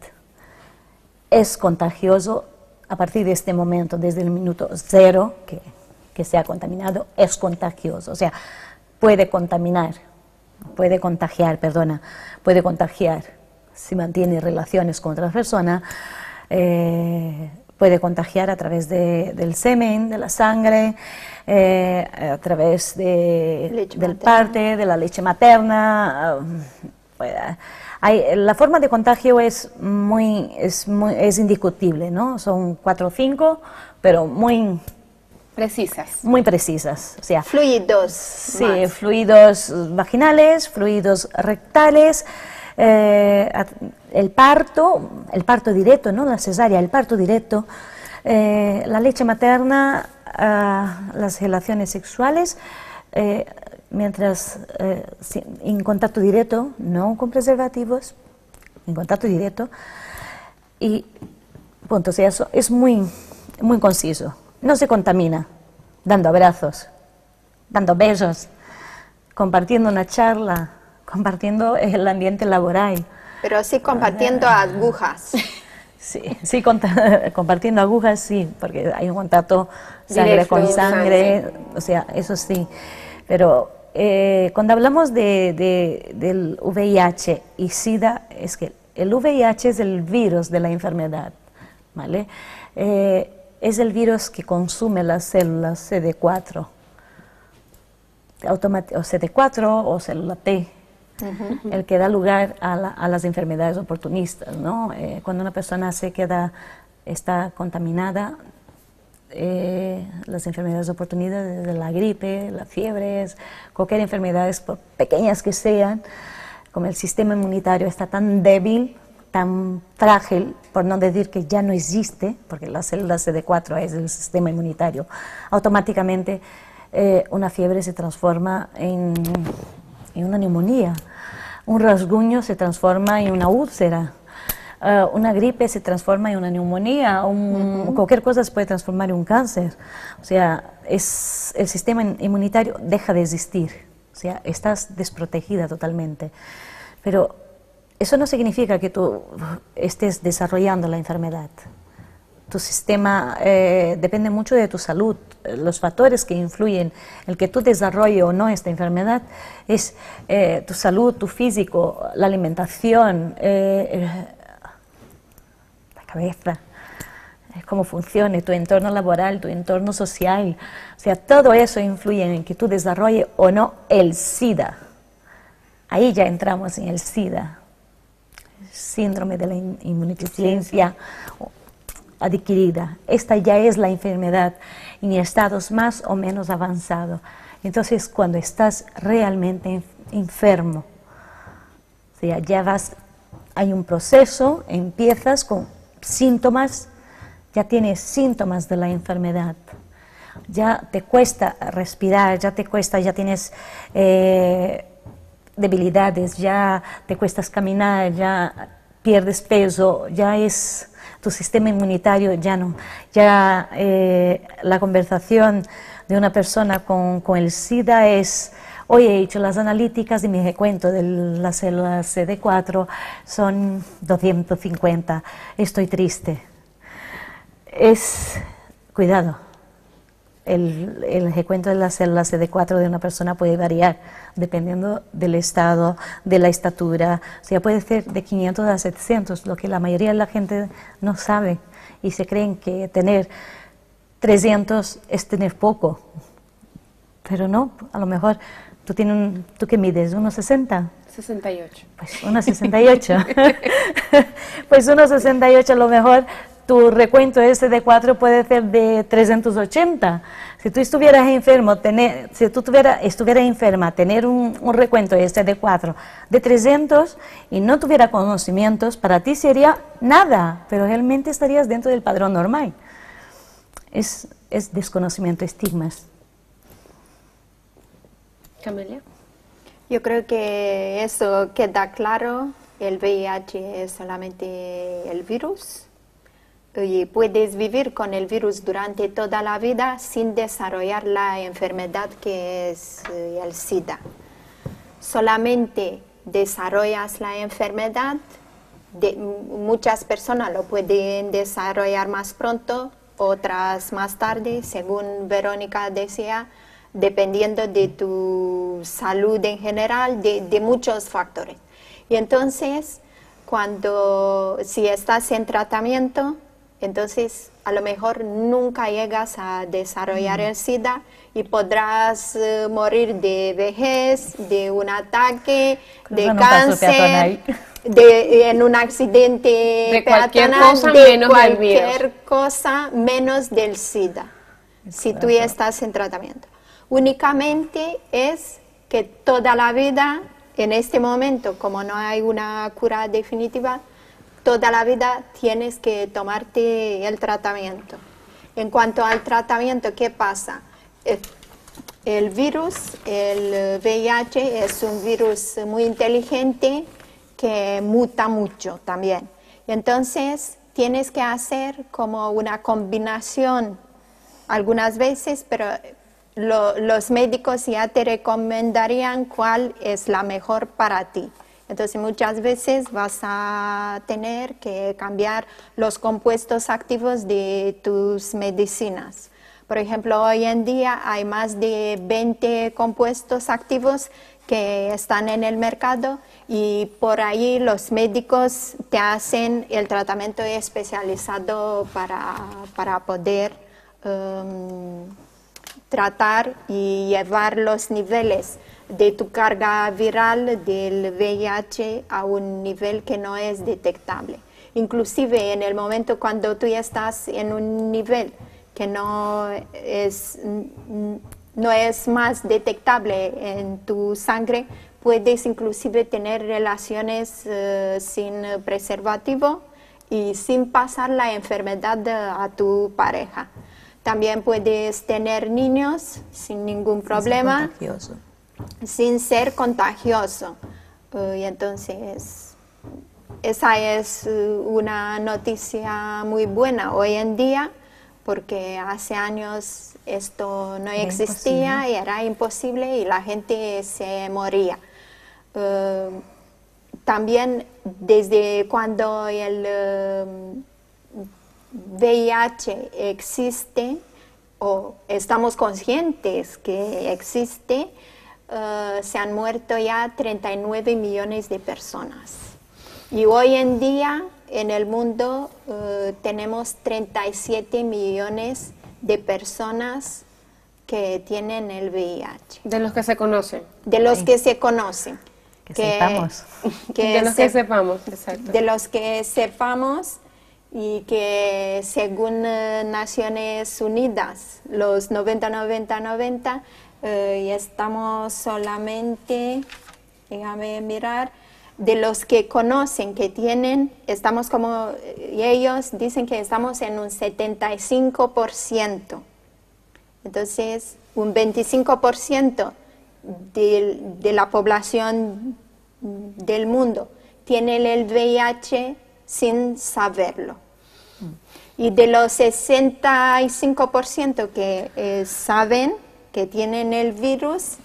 es contagioso a partir de este momento, desde el minuto cero que se ha contaminado, es contagioso, o sea, puede contagiar, si mantiene relaciones con otra persona, puede contagiar a través del semen, de la sangre, a través del parte, de la leche materna. La forma de contagio es indiscutible, ¿no? Son 4 o 5, pero muy precisas. Muy precisas. O sea, fluidos. Sí, fluidos vaginales, fluidos rectales. El parto directo, no la cesárea, el parto directo, la leche materna, las relaciones sexuales, mientras en contacto directo, no con preservativos, en contacto directo, y punto. O sea, eso es muy conciso. No se contamina dando abrazos, dando besos, compartiendo una charla, compartiendo el ambiente laboral. Pero sí compartiendo agujas. Sí, compartiendo agujas, sí, porque hay un contacto sangre con sangre, o sea, eso sí. Pero cuando hablamos del VIH y SIDA, es que el VIH es el virus de la enfermedad, ¿vale? Es el virus que consume las células CD4, o CD4 o célula T, el que da lugar a las enfermedades oportunistas, ¿no? Cuando una persona está contaminada, las enfermedades oportunistas, desde la gripe, las fiebres, cualquier enfermedad, por pequeñas que sean, como el sistema inmunitario está tan débil, tan frágil, por no decir que ya no existe, porque las células CD4 es el sistema inmunitario, automáticamente una fiebre se transforma en una neumonía, un rasguño se transforma en una úlcera, una gripe se transforma en una neumonía, cualquier cosa se puede transformar en un cáncer. O sea, el sistema inmunitario deja de existir, o sea, estás desprotegida totalmente. Pero eso no significa que tú estés desarrollando la enfermedad. tu sistema depende mucho de tu salud. Los factores que influyen en que tú desarrolles o no esta enfermedad es tu salud, tu físico, la alimentación, la cabeza, cómo funcione, tu entorno laboral, tu entorno social. O sea, todo eso influye en que tú desarrolles o no el SIDA. Ahí ya entramos en el SIDA, síndrome de la inmunodeficiencia adquirida. Esta ya es la enfermedad en estados más o menos avanzados. Entonces, cuando estás realmente enfermo, o sea, hay un proceso, empiezas con síntomas, ya tienes síntomas de la enfermedad, ya te cuesta respirar, ya tienes debilidades, ya te cuesta caminar, ya pierdes peso, tu sistema inmunitario ya no, la conversación de una persona con el SIDA es: hoy he hecho las analíticas y mi recuento de las células CD4 son 250, estoy triste. Cuidado, el recuento de las células CD4 de una persona puede variar dependiendo del estado, de la estatura. O sea, puede ser de 500 a 700, lo que la mayoría de la gente no sabe y se creen que tener 300 es tener poco. Pero no, a lo mejor ¿tú qué mides? ¿1,60? 68. Pues 1,68. Pues 1,68 a lo mejor tu recuento CD4 puede ser de 380. Si tú estuvieras enfermo, estuvieras enferma, tener un recuento CD4 de 300 y no tuviera conocimientos, para ti sería nada, pero realmente estarías dentro del padrón normal. Es desconocimiento, estigmas. Camelia. Yo creo que eso queda claro. El VIH es solamente el virus. Y puedes vivir con el virus durante toda la vida sin desarrollar la enfermedad que es el SIDA. Solamente desarrollas la enfermedad, muchas personas lo pueden desarrollar más pronto, otras más tarde, según Verónica decía, dependiendo de tu salud en general, de muchos factores. Y entonces, si estás en tratamiento, entonces a lo mejor nunca llegas a desarrollar el SIDA y podrás morir de vejez, de un ataque, de cáncer, en un accidente peatonal, de cualquier cosa menos del SIDA, si tú ya estás en tratamiento. Únicamente es que toda la vida, en este momento, como no hay una cura definitiva, toda la vida tienes que tomarte el tratamiento. En cuanto al tratamiento, ¿qué pasa? El virus, el VIH, es un virus muy inteligente que muta mucho también. Entonces, tienes que hacer como una combinación algunas veces, pero los médicos ya te recomendarían cuál es la mejor para ti. Entonces muchas veces vas a tener que cambiar los compuestos activos de tus medicinas. Por ejemplo, hoy en día hay más de 20 compuestos activos que están en el mercado y por ahí los médicos te hacen el tratamiento especializado para poder tratar y llevar los niveles de tu carga viral del VIH a un nivel que no es detectable. Inclusive en el momento cuando tú ya estás en un nivel que no es más detectable en tu sangre, puedes inclusive tener relaciones sin preservativo y sin pasar la enfermedad a tu pareja. También puedes tener niños sin ningún problema. Sin ser contagioso. Y entonces, esa es una noticia muy buena hoy en día, porque hace años esto no existía y era imposible y la gente se moría. También desde cuando VIH existe o estamos conscientes que existe, se han muerto ya 39 millones de personas. Y hoy en día en el mundo tenemos 37 millones de personas que tienen el VIH. De los que se conocen. De los que se conocen. Que sepamos. De los que sepamos, exacto. De los que sepamos y que según Naciones Unidas, los 90-90-90, y estamos solamente, déjame mirar, de los que conocen, que tienen, estamos como, y ellos dicen que estamos en un 75%. Entonces, un 25% de la población del mundo tiene el VIH sin saberlo. Y de los 65% que saben que tienen el virus,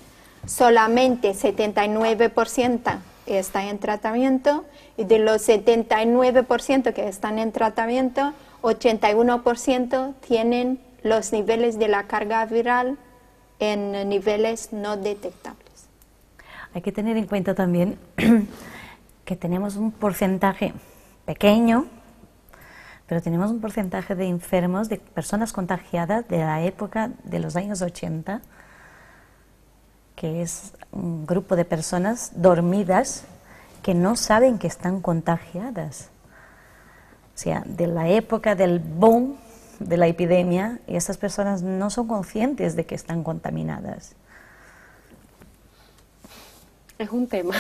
solamente 79% está en tratamiento, y de los 79% que están en tratamiento, 81% tienen los niveles de la carga viral en niveles no detectables. Hay que tener en cuenta también que tenemos un porcentaje pequeño, pero tenemos un porcentaje de enfermos, de personas contagiadas de la época de los años 80, que es un grupo de personas dormidas que no saben que están contagiadas. O sea, de la época del boom de la epidemia, y estas personas no son conscientes de que están contaminadas. Es un tema.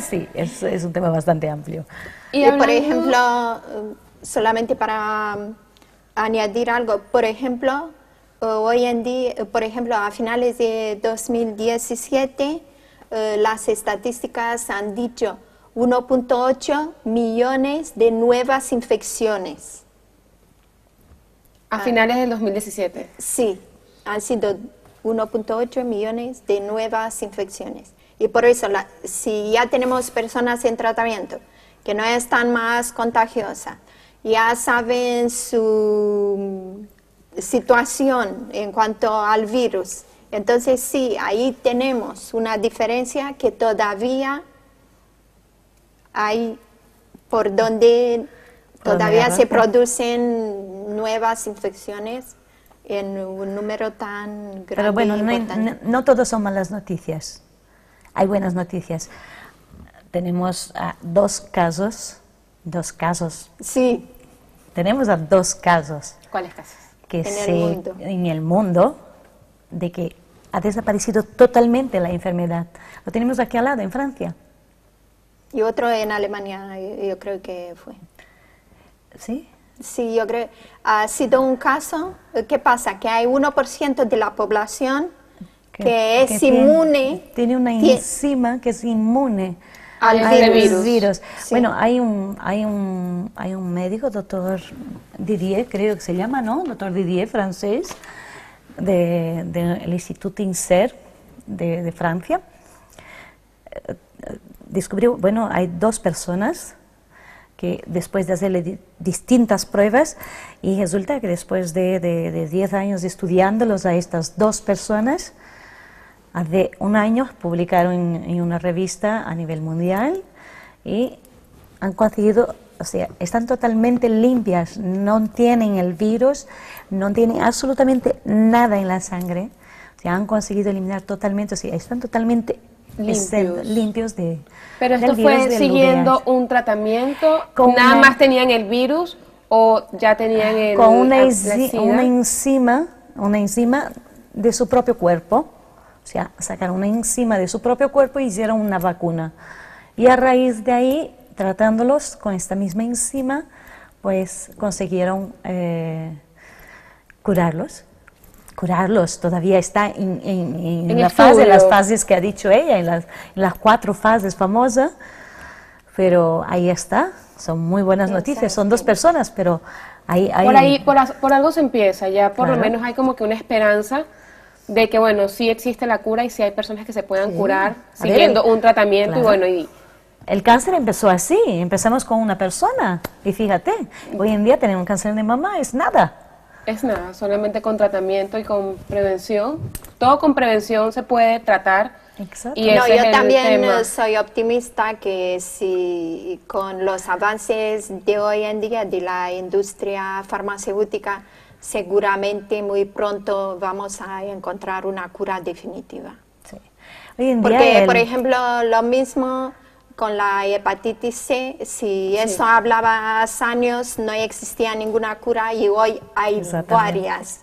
Sí, es un tema bastante amplio. Y por ejemplo, solamente para añadir algo, por ejemplo, hoy en día, por ejemplo, a finales de 2017, las estadísticas han dicho 1.8 millones de nuevas infecciones. A finales del 2017. Sí, han sido 1.8 millones de nuevas infecciones. Y por eso, si ya tenemos personas en tratamiento que no están más contagiosas, ya saben su situación en cuanto al virus, entonces sí, ahí tenemos una diferencia que todavía hay por donde todavía se producen nuevas infecciones en un número tan grande. Pero bueno, no todos son malas noticias. Hay buenas noticias. Tenemos dos casos. Sí. Tenemos a dos casos. ¿Cuáles casos? Que En el mundo, de que ha desaparecido totalmente la enfermedad. Lo tenemos aquí al lado, en Francia. Y otro en Alemania, yo creo que fue. ¿Sí? Sí, yo creo. Ha sido un caso. ¿Qué pasa? Que hay 1% de la población que es inmune. Tiene una enzima que es inmune al virus. Sí. Bueno, hay un médico, doctor Didier, creo que se llama, ¿no? Doctor Didier, francés, del Instituto INSERM de Francia. Descubrió, bueno, hay dos personas que después de hacerle distintas pruebas, y resulta que después de 10 años estudiándolos a estas dos personas, hace un año publicaron en una revista a nivel mundial y han conseguido, o sea, están totalmente limpias, no tienen el virus, no tienen absolutamente nada en la sangre, o sea, han conseguido eliminar totalmente, o sea, están totalmente limpios de. Pero esto fue siguiendo un tratamiento, nada más tenían el virus o ya tenían el con una enzima de su propio cuerpo. O sea, sacaron una enzima de su propio cuerpo y hicieron una vacuna. Y a raíz de ahí, tratándolos con esta misma enzima, pues consiguieron curarlos. Todavía está en la fase, las fases que ha dicho ella, en las 4 fases famosas, pero ahí está, son muy buenas noticias, son dos personas, pero por algo se empieza, ya por lo menos hay como que una esperanza de que, bueno, sí existe la cura y sí hay personas que se puedan curar siguiendo un tratamiento, y bueno, y El cáncer empezó así, empezamos con una persona y fíjate, hoy en día tener un cáncer de mama es nada. Es nada, solamente con tratamiento y con prevención. Todo con prevención se puede tratar. Exacto. Y No, ese es yo el también tema. soy optimista que si con los avances de hoy en día de la industria farmacéutica, seguramente muy pronto vamos a encontrar una cura definitiva. Sí. Hoy en día Porque, por ejemplo, lo mismo con la hepatitis C, si eso hablaba hace años, no existía ninguna cura y hoy hay varias.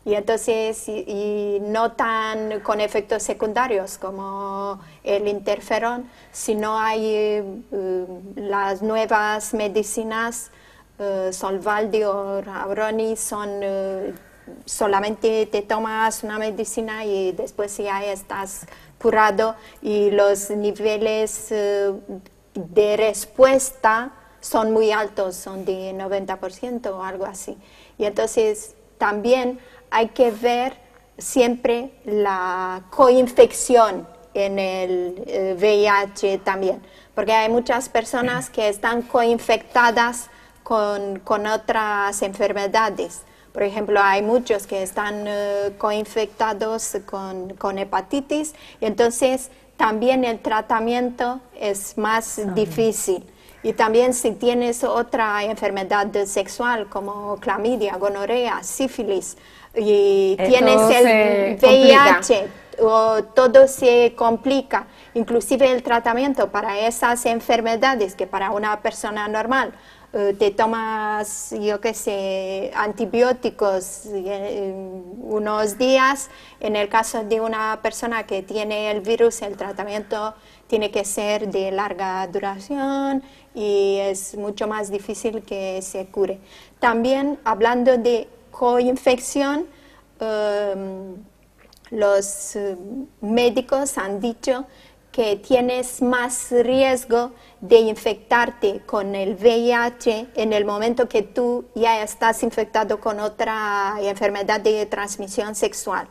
Y entonces, y no tan con efectos secundarios como el interferón, sino hay las nuevas medicinas, Solvaldi o Abroni, son solamente te tomas una medicina y después ya estás curado y los niveles de respuesta son muy altos, son de 90% o algo así. Y entonces también hay que ver siempre la coinfección en el VIH también, porque hay muchas personas que están coinfectadas con otras enfermedades. Por ejemplo, hay muchos que están coinfectados con hepatitis, y entonces también el tratamiento es más difícil. Y también si tienes otra enfermedad sexual como clamidia, gonorrea, sífilis, y tienes el VIH, todo se complica. Inclusive el tratamiento para esas enfermedades que para una persona normal te tomas, yo qué sé, antibióticos unos días. En el caso de una persona que tiene el virus, el tratamiento tiene que ser de larga duración y es mucho más difícil que se cure. También, hablando de coinfección, los médicos han dicho que tienes más riesgo de infectarte con el VIH en el momento que tú ya estás infectado con otra enfermedad de transmisión sexual.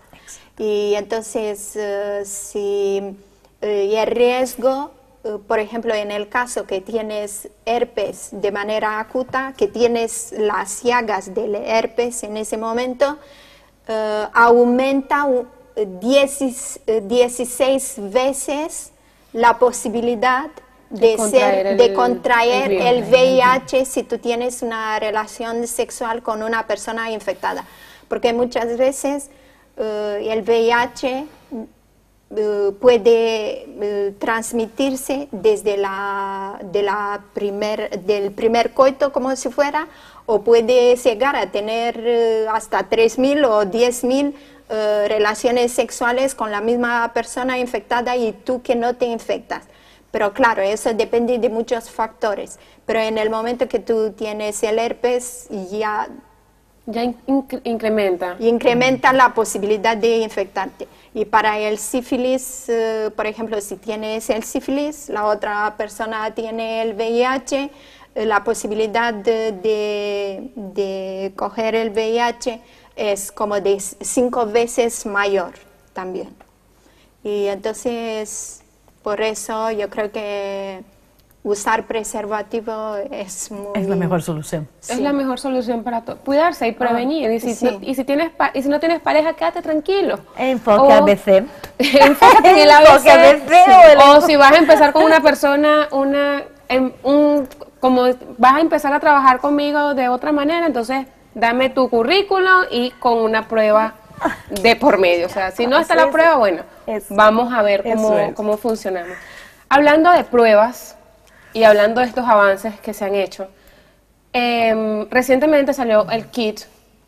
Y entonces, si el riesgo, por ejemplo, en el caso que tienes herpes de manera aguda, que tienes las llagas del herpes en ese momento, aumenta 16 veces la posibilidad de contraer el VIH si tú tienes una relación sexual con una persona infectada. Porque muchas veces el VIH puede transmitirse desde del primer coito, como si fuera, o puede llegar a tener hasta 3.000 o 10.000 relaciones sexuales con la misma persona infectada y tú que no te infectas. Pero claro, eso depende de muchos factores. Pero en el momento que tú tienes el herpes, ya incrementa la posibilidad de infectarte. Y para el sífilis, por ejemplo, si tienes el sífilis, la otra persona tiene el VIH, la posibilidad de coger el VIH es como de 5 veces mayor también. Y entonces, por eso yo creo que usar preservativo es es la mejor solución. Es la mejor solución para cuidarse y prevenir. Y si no tienes pareja, quédate tranquilo. Enfoque ABC. Enfócate en el ABC. O si vas a empezar con una persona, como vas a empezar a trabajar conmigo de otra manera, entonces dame tu currículum y con una prueba de por medio. O sea, si no está la prueba, bueno, vamos a ver cómo funcionamos. Hablando de pruebas y hablando de estos avances que se han hecho, recientemente salió el kit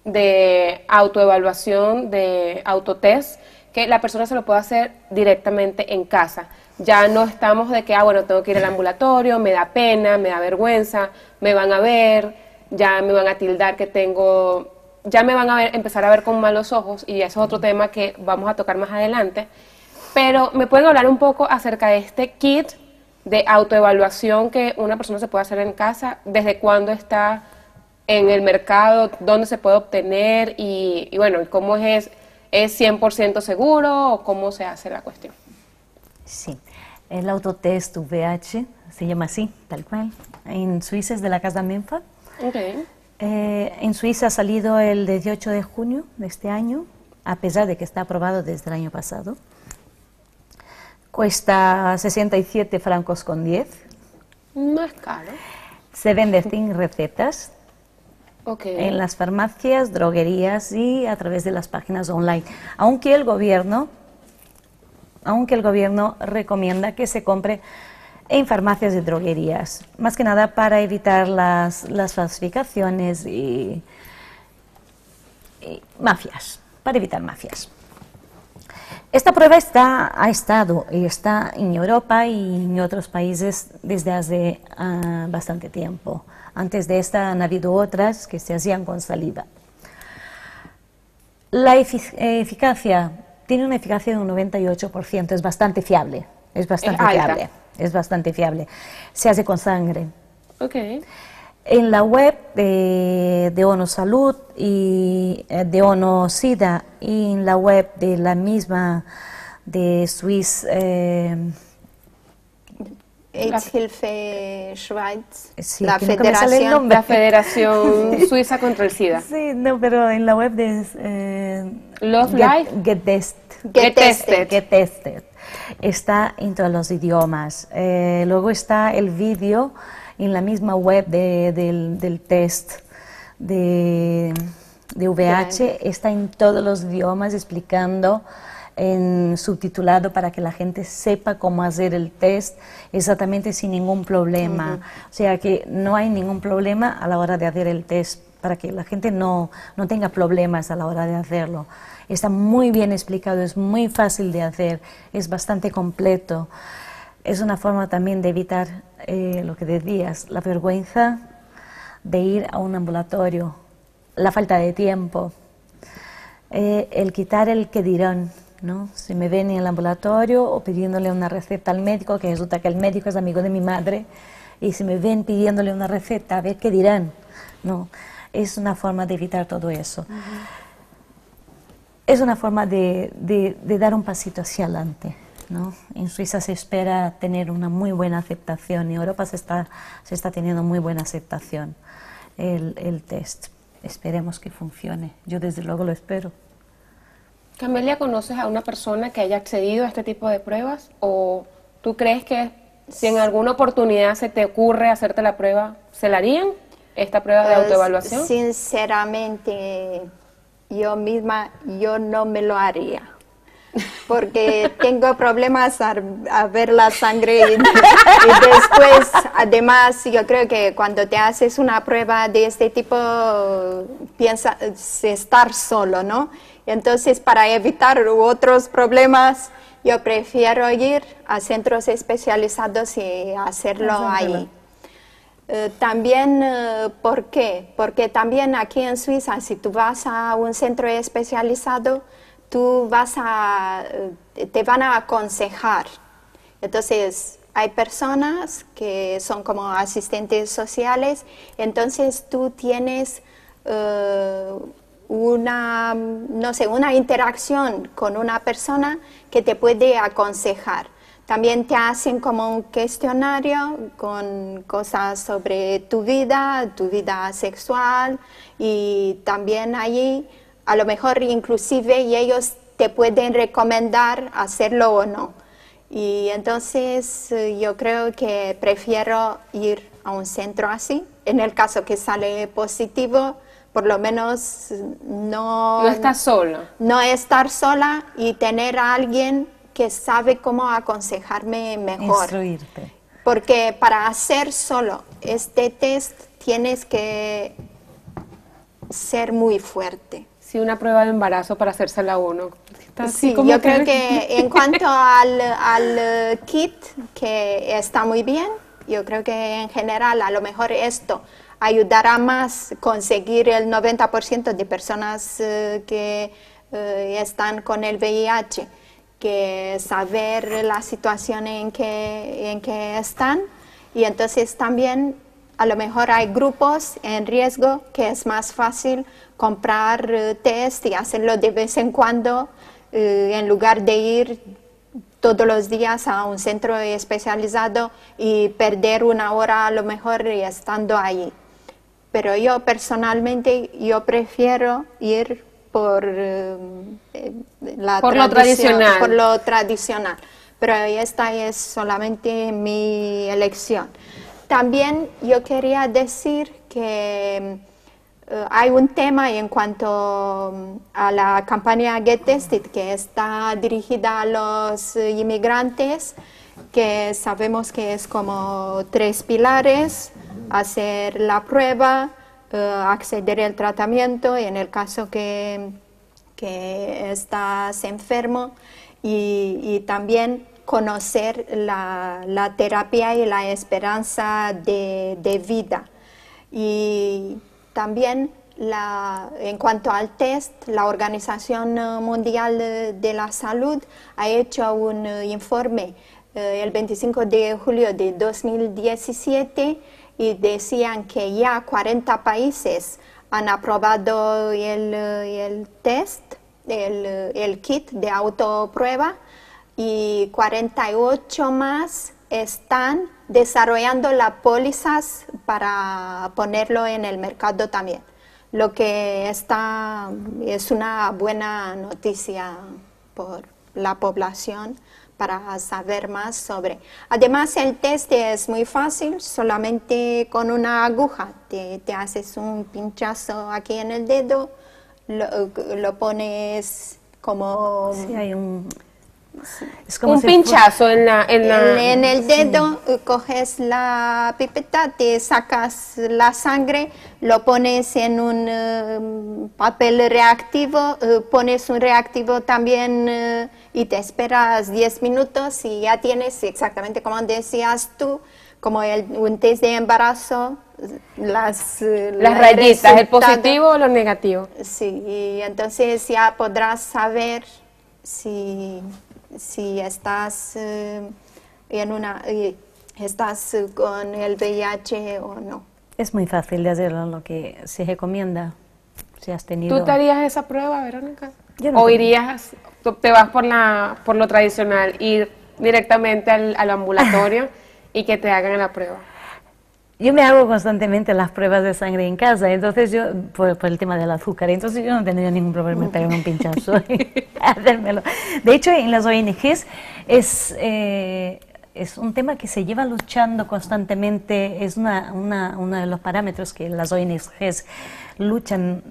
de autoevaluación, de autotest, que la persona se lo puede hacer directamente en casa. Ya no estamos de que, bueno, tengo que ir al ambulatorio, me da pena, me da vergüenza, me van a ver, ya me van a tildar que tengo, ya me van a empezar a ver con malos ojos, y eso es otro tema que vamos a tocar más adelante. Pero ¿me pueden hablar un poco acerca de este kit de autoevaluación que una persona se puede hacer en casa? ¿Desde cuándo está en el mercado? ¿Dónde se puede obtener? Y bueno, ¿cómo ¿es 100% seguro o cómo se hace la cuestión? Sí. El autotest VH, se llama así, tal cual. En Suiza es de la Casa Menfa. Okay. En Suiza ha salido el 18 de junio de este año, a pesar de que está aprobado desde el año pasado. Cuesta 67 francos con 10. Más caro. Se vende sin recetas Okay. en las farmacias, droguerías y a través de las páginas online. Aunque el gobierno recomienda que se compre en farmacias y droguerías, más que nada para evitar las falsificaciones y mafias, para evitar mafias. Esta prueba ha estado y está en Europa y en otros países desde hace bastante tiempo. Antes de esta han habido otras que se hacían con saliva. La eficacia tiene una eficacia de un 98%, es bastante fiable, es bastante fiable. Se hace con sangre. Okay. En la web de ONU Salud y de ONU SIDA y en la web de la misma de Swiss Hilfe Schweiz, sí, la que nunca me sale el nombre. La Federación Suiza contra el SIDA. Sí, no, pero en la web de Love Life. Get Tested. Está en todos los idiomas. Luego está el vídeo en la misma web del test de VH. Está en todos los idiomas explicando en subtitulado para que la gente sepa cómo hacer el test exactamente sin ningún problema. O sea que no hay ningún problema a la hora de hacer el test, para que la gente no tenga problemas a la hora de hacerlo. Está muy bien explicado, es muy fácil de hacer, es bastante completo. Es una forma también de evitar lo que decías, la vergüenza de ir a un ambulatorio, la falta de tiempo, el quitar el qué dirán, ¿no? Si me ven en el ambulatorio o pidiéndole una receta al médico, que resulta que el médico es amigo de mi madre, y si me ven pidiéndole una receta, a ver qué dirán, ¿no? Es una forma de evitar todo eso. Es una forma de dar un pasito hacia adelante, ¿no? En Suiza se espera tener una muy buena aceptación, en Europa se está teniendo muy buena aceptación el test. Esperemos que funcione, yo desde luego lo espero. Camelia, ¿conoces a una persona que haya accedido a este tipo de pruebas? ¿O tú crees que si en alguna oportunidad se te ocurre hacerte la prueba, se la harían, esta prueba de autoevaluación? Sinceramente, yo misma, yo no me lo haría. Porque tengo problemas a ver la sangre y después, además, yo creo que cuando te haces una prueba de este tipo, piensas estar solo, ¿no? Entonces, para evitar otros problemas, yo prefiero ir a centros especializados y hacerlo ahí. También, ¿por qué? Porque también aquí en Suiza, si tú vas a un centro especializado, te van a aconsejar. Entonces, hay personas que son como asistentes sociales, entonces tú tienes una interacción con una persona que te puede aconsejar. También te hacen como un cuestionario con cosas sobre tu vida sexual, y también allí a lo mejor inclusive ellos te pueden recomendar hacerlo o no. Y entonces yo creo que prefiero ir a un centro así. En el caso que sale positivo, por lo menos no estás sola. No estar sola y tener a alguien que sabe cómo aconsejarme mejor. Instruirte. Porque para hacer solo este test tienes que ser muy fuerte. Sí, una prueba de embarazo para hacérsela a uno. Sí, yo creo que en cuanto al kit, que está muy bien, yo creo que en general a lo mejor esto ayudará más conseguir el 90% de personas que están con el VIH, que saber la situación en que están, y entonces también a lo mejor hay grupos en riesgo que es más fácil comprar test y hacerlo de vez en cuando en lugar de ir todos los días a un centro especializado y perder una hora a lo mejor estando allí. Pero yo personalmente, yo prefiero ir por lo tradicional. Por lo tradicional. Pero esta es solamente mi elección. También yo quería decir que hay un tema en cuanto a la campaña Get Tested, que está dirigida a los inmigrantes, que sabemos que es como 3 pilares: hacer la prueba, acceder al tratamiento en el caso que estás enfermo, y también conocer la terapia y la esperanza de vida. Y también en cuanto al test, la Organización Mundial de la Salud ha hecho un informe el 25 de julio de 2017 y decían que ya 40 países han aprobado el test, el kit de autoprueba, y 48 más están desarrollando las pólizas para ponerlo en el mercado también, lo que es una buena noticia por la población para saber más sobre. Además, el test es muy fácil, solamente con una aguja. Te haces un pinchazo aquí en el dedo, lo pones como... Sí, hay un... Es como un pinchazo en el dedo, sí. Coges la pipeta, te sacas la sangre, lo pones en un papel reactivo, pones un reactivo también y te esperas 10 minutos y ya tienes exactamente como decías tú, como un test de embarazo, las rayitas, el positivo o lo negativo. Sí, y entonces ya podrás saber si estás estás con el VIH o no. Es muy fácil de hacerlo, lo que se recomienda. Si has tenido... ¿Tú te harías esa prueba, Verónica? Yo no. ¿O irías, te vas por lo tradicional, ir directamente al ambulatorio y que te hagan la prueba? Yo me hago constantemente las pruebas de sangre en casa, entonces yo, por el tema del azúcar, entonces yo no tendría ningún problema en pegarme un pinchazo y hacérmelo. De hecho, en las ONGs es un tema que se lleva luchando constantemente, es uno de los parámetros que las ONGs luchan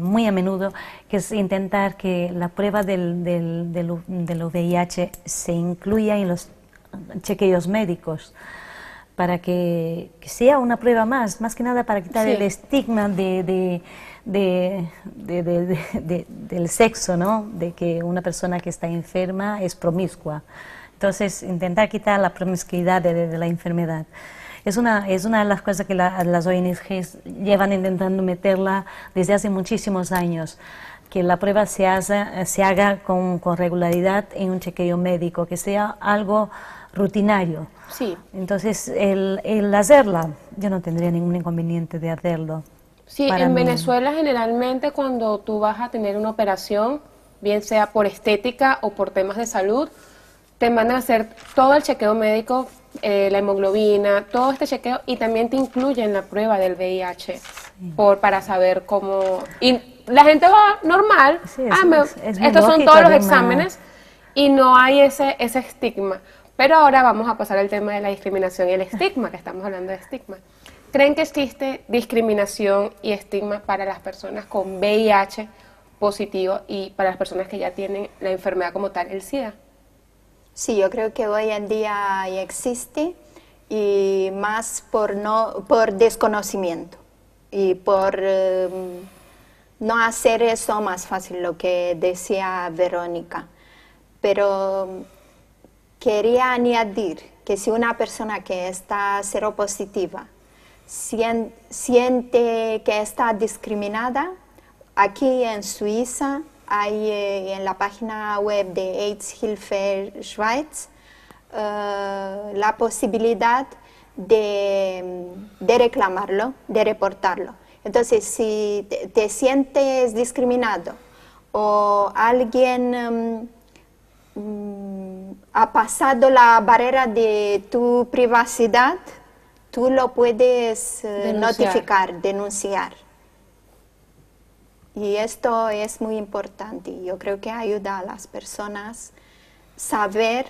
muy a menudo, que es intentar que la prueba del VIH se incluya en los chequeos médicos, para que sea una prueba más que nada para quitar el estigma del sexo, ¿no? De que una persona que está enferma es promiscua. Entonces, intentar quitar la promiscuidad de la enfermedad. Es una de las cosas que las ONGs llevan intentando meterla desde hace muchísimos años, que la prueba se haga con regularidad en un chequeo médico, que sea algo rutinario. Sí. Entonces, el hacerla, yo no tendría ningún inconveniente de hacerlo. Sí, en Venezuela generalmente cuando tú vas a tener una operación, bien sea por estética o por temas de salud, te mandan a hacer todo el chequeo médico, la hemoglobina, todo este chequeo, y también te incluyen la prueba del VIH, para saber cómo... Y la gente va normal, estos son todos los exámenes, y no hay ese estigma. Pero ahora vamos a pasar al tema de la discriminación y el estigma, que estamos hablando de estigma. ¿Creen que existe discriminación y estigma para las personas con VIH positivo y para las personas que ya tienen la enfermedad como tal, el SIDA? Sí, yo creo que hoy en día existe, y más por desconocimiento y por no hacer eso más fácil, lo que decía Verónica. Pero quería añadir que si una persona que está seropositiva siente que está discriminada, aquí en Suiza hay en la página web de AIDS-Hilfe Schweiz la posibilidad de reclamarlo, de reportarlo. Entonces, si te sientes discriminado o alguien ha pasado la barrera de tu privacidad, tú lo puedes notificar, denunciar. Y esto es muy importante. Yo creo que ayuda a las personas saber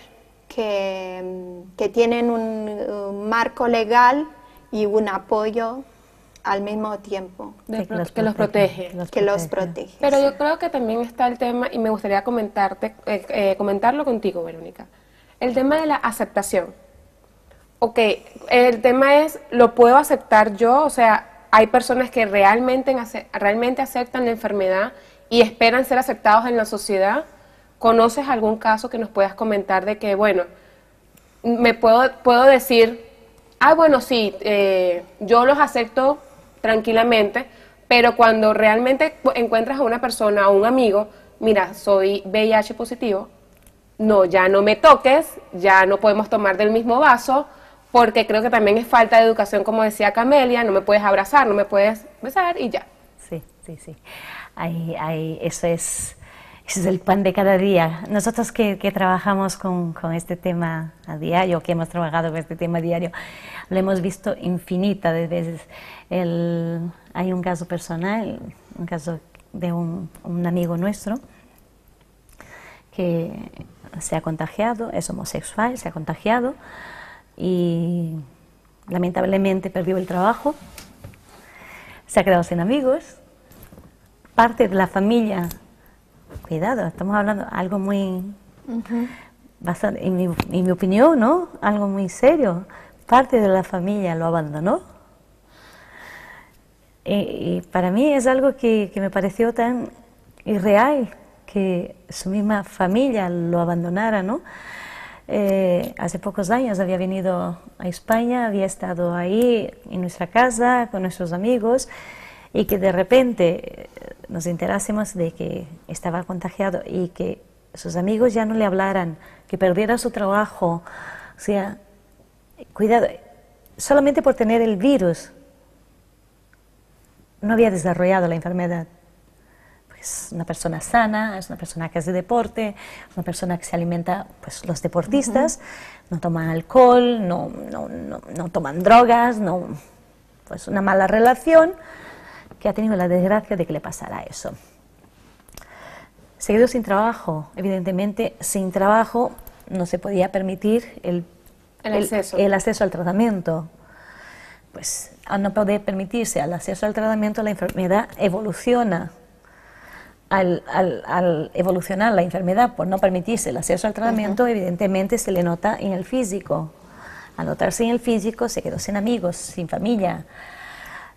que tienen un marco legal y un apoyo al mismo tiempo. Que los protege. Que los protege. Pero yo creo que también está el tema, y me gustaría comentarlo contigo, Verónica, el tema de la aceptación. Ok, el tema es, ¿lo puedo aceptar yo? O sea, hay personas que realmente aceptan la enfermedad y esperan ser aceptados en la sociedad. ¿Conoces algún caso que nos puedas comentar de que, bueno, puedo decir, bueno, sí, yo los acepto tranquilamente, pero cuando realmente encuentras a una persona o un amigo, mira, soy VIH positivo, no, ya no me toques, ya no podemos tomar del mismo vaso, porque creo que también es falta de educación, como decía Camelia, no me puedes abrazar, no me puedes besar y ya. Sí. Eso es el pan de cada día. Nosotros que trabajamos con este tema a diario, que hemos trabajado con este tema a diario, lo hemos visto infinita de veces. Hay un caso personal, un caso de un amigo nuestro que se ha contagiado, es homosexual, se ha contagiado y lamentablemente perdió el trabajo, se ha quedado sin amigos, parte de la familia, cuidado, estamos hablando de algo muy, bastante, en mi opinión, ¿no? Algo muy serio, parte de la familia lo abandonó. Y para mí es algo que me pareció tan irreal, que su misma familia lo abandonara, ¿no? Hace pocos años había venido a España, había estado ahí en nuestra casa con nuestros amigos y que de repente nos enterásemos de que estaba contagiado y que sus amigos ya no le hablaran, que perdiera su trabajo. O sea, cuidado, solamente por tener el virus no había desarrollado la enfermedad. Es una persona sana, es una persona que hace deporte, es una persona que se alimenta, pues los deportistas no toman alcohol, no toman drogas, pues una mala relación, que ha tenido la desgracia de que le pasara eso. Se quedó sin trabajo, evidentemente sin trabajo no se podía permitir el acceso al tratamiento. Pues al no poder permitirse el acceso al tratamiento, la enfermedad evoluciona. Al evolucionar la enfermedad por no permitirse el acceso al tratamiento, evidentemente se le nota en el físico. Al notarse en el físico, se quedó sin amigos, sin familia.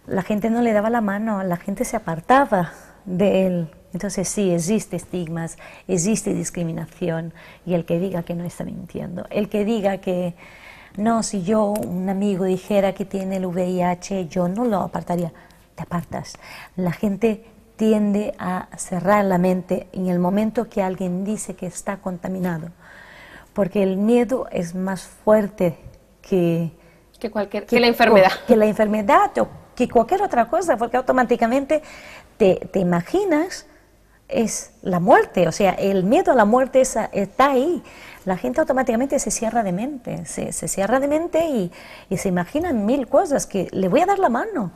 La gente no le daba la mano, la gente se apartaba de él. Entonces sí, existe estigmas, existe discriminación, y el que diga que no está mintiendo, el que diga que no, si yo, un amigo dijera que tiene el VIH, yo no lo apartaría, te apartas. La gente tiende a cerrar la mente en el momento que alguien dice que está contaminado, porque el miedo es más fuerte que la enfermedad. Que la enfermedad o que cualquier otra cosa, porque automáticamente te imaginas es la muerte, o sea, el miedo a la muerte está ahí. La gente automáticamente se cierra de mente, se cierra de mente y se imaginan mil cosas, que le voy a dar la mano.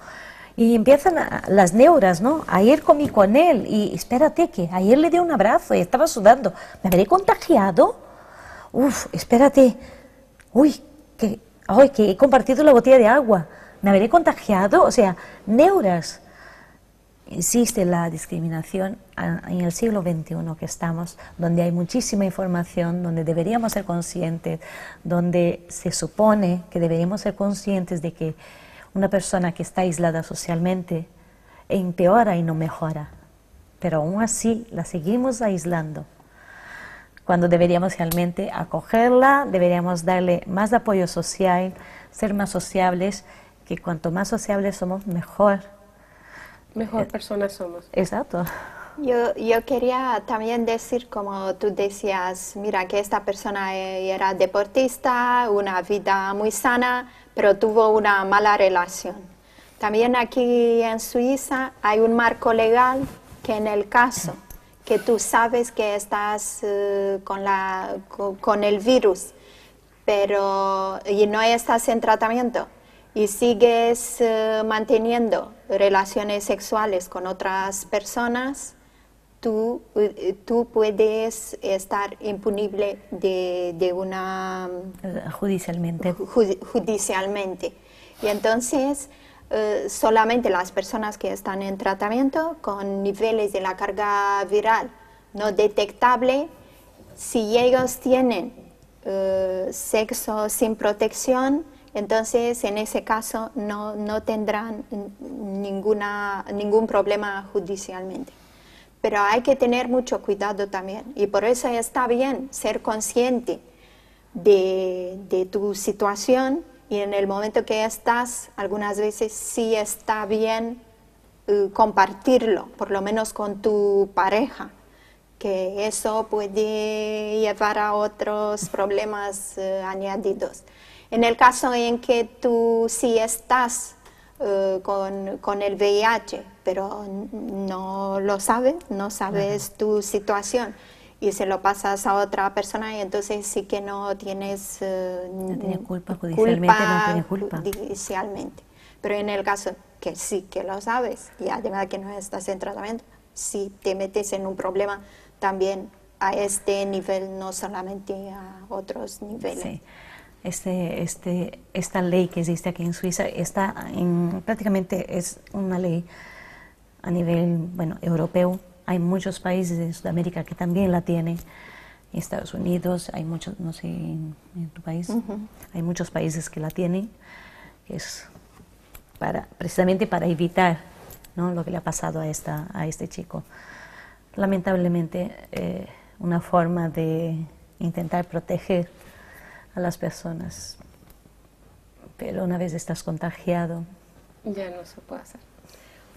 Y empiezan las neuras, ¿no? Ayer comí con él y espérate que ayer le di un abrazo y estaba sudando. ¿Me habré contagiado? Uf, espérate. Uy, que he compartido la botella de agua. ¿Me habré contagiado? O sea, neuras. Existe la discriminación en el siglo XXI que estamos, donde hay muchísima información, donde deberíamos ser conscientes, donde se supone que deberíamos ser conscientes de que una persona que está aislada socialmente empeora y no mejora, pero aún así la seguimos aislando, cuando deberíamos realmente acogerla, deberíamos darle más apoyo social, ser más sociables, que cuanto más sociables somos, mejor personas somos. Exacto. Yo quería también decir, como tú decías, mira que esta persona era deportista, una vida muy sana, pero tuvo una mala relación. También aquí en Suiza hay un marco legal que en el caso que tú sabes que estás con el virus, pero y no estás en tratamiento y sigues manteniendo relaciones sexuales con otras personas, tú puedes estar impunible de una... Judicialmente. Judicialmente. Y entonces, solamente las personas que están en tratamiento con niveles de la carga viral no detectable, si ellos tienen sexo sin protección, entonces en ese caso no tendrán ningún problema judicialmente. Pero hay que tener mucho cuidado también, y por eso está bien ser consciente de tu situación, y en el momento que estás, algunas veces sí está bien compartirlo, por lo menos con tu pareja, que eso puede llevar a otros problemas añadidos. En el caso en que tú sí estás con el VIH, pero no lo sabes, no sabes tu situación y se lo pasas a otra persona, y entonces sí que no tienes no tiene culpa judicialmente, no tiene culpa judicialmente. Pero en el caso que sí que lo sabes y además que no estás en tratamiento, sí te metes en un problema también a este nivel, no solamente a otros niveles. Sí. Esta ley que existe aquí en Suiza prácticamente es una ley a nivel europeo. Hay muchos países de Sudamérica que también la tienen. En Estados Unidos hay muchos, no sé, en tu país, hay muchos países que la tienen, que es precisamente para evitar, ¿no?, lo que le ha pasado a este chico. Lamentablemente, una forma de intentar proteger a las personas, pero una vez estás contagiado ya no se puede hacer.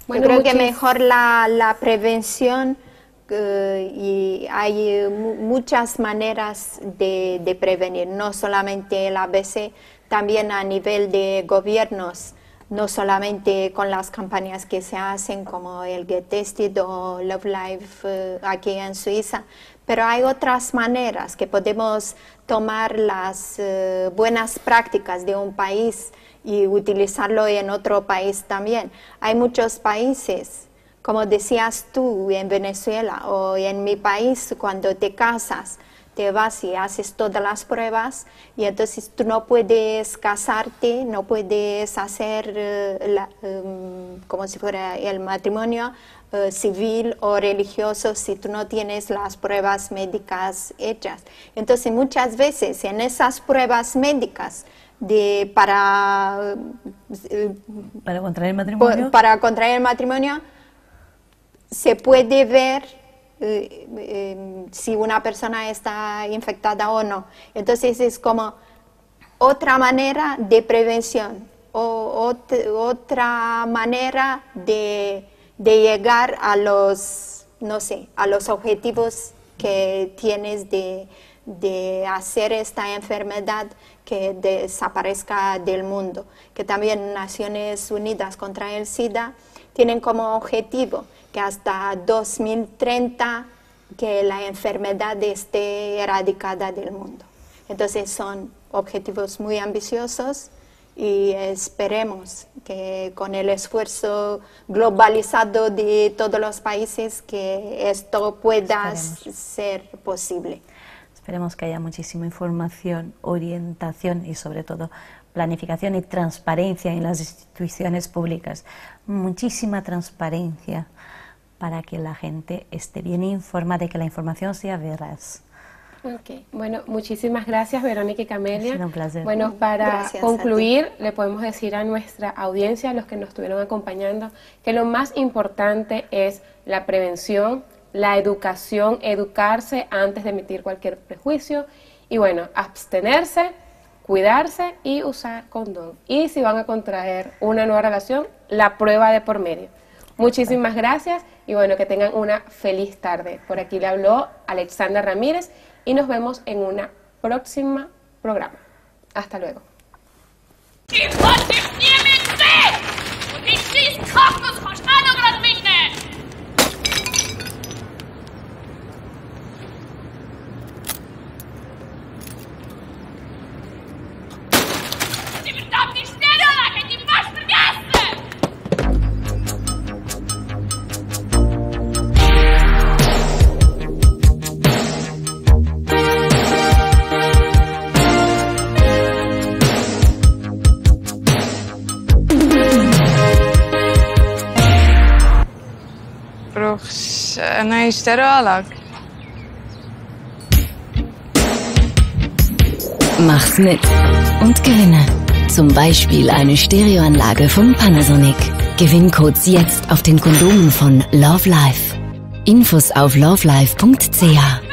Bueno, yo creo que mejor la prevención, y hay muchas maneras de prevenir, no solamente el ABC, también a nivel de gobiernos, no solamente con las campañas que se hacen como el Get Tested o Love Life aquí en Suiza, pero hay otras maneras que podemos tomar las buenas prácticas de un país y utilizarlo en otro país también. Hay muchos países, como decías tú, en Venezuela o en mi país, cuando te casas, te vas y haces todas las pruebas, y entonces tú no puedes casarte, no puedes hacer como si fuera el matrimonio civil o religioso si tú no tienes las pruebas médicas hechas. Entonces muchas veces en esas pruebas médicas para contraer el matrimonio, para contraer el matrimonio, se puede ver si una persona está infectada o no. Entonces es como otra manera de prevención, o otra manera de llegar a los, no sé, a los objetivos que tienes de hacer esta enfermedad que desaparezca del mundo. Que también Naciones Unidas contra el SIDA tienen como objetivo que hasta 2030 que la enfermedad esté erradicada del mundo. Entonces son objetivos muy ambiciosos, y esperemos que con el esfuerzo globalizado de todos los países que esto pueda ser posible. Esperemos que haya muchísima información, orientación y sobre todo planificación y transparencia en las instituciones públicas. Muchísima transparencia para que la gente esté bien informada y que la información sea veraz. Okay. Bueno, muchísimas gracias, Verónica y Camelia. Ha sido un placer. Bueno, para concluir, le podemos decir a nuestra audiencia, a los que nos estuvieron acompañando, que lo más importante es la prevención, la educación, educarse antes de emitir cualquier prejuicio, y bueno, abstenerse, cuidarse y usar condón. Y si van a contraer una nueva relación, la prueba de por medio. Muchísimas gracias y bueno, que tengan una feliz tarde. Por aquí le habló Alexandra Ramírez y nos vemos en una próxima programa. Hasta luego. brauchst eine neue Stereoanlage. Mach's mit und gewinne. Zum Beispiel eine Stereoanlage von Panasonic. Gewinncodes jetzt auf den Kondomen von Love Life. Infos auf lovelife.ch.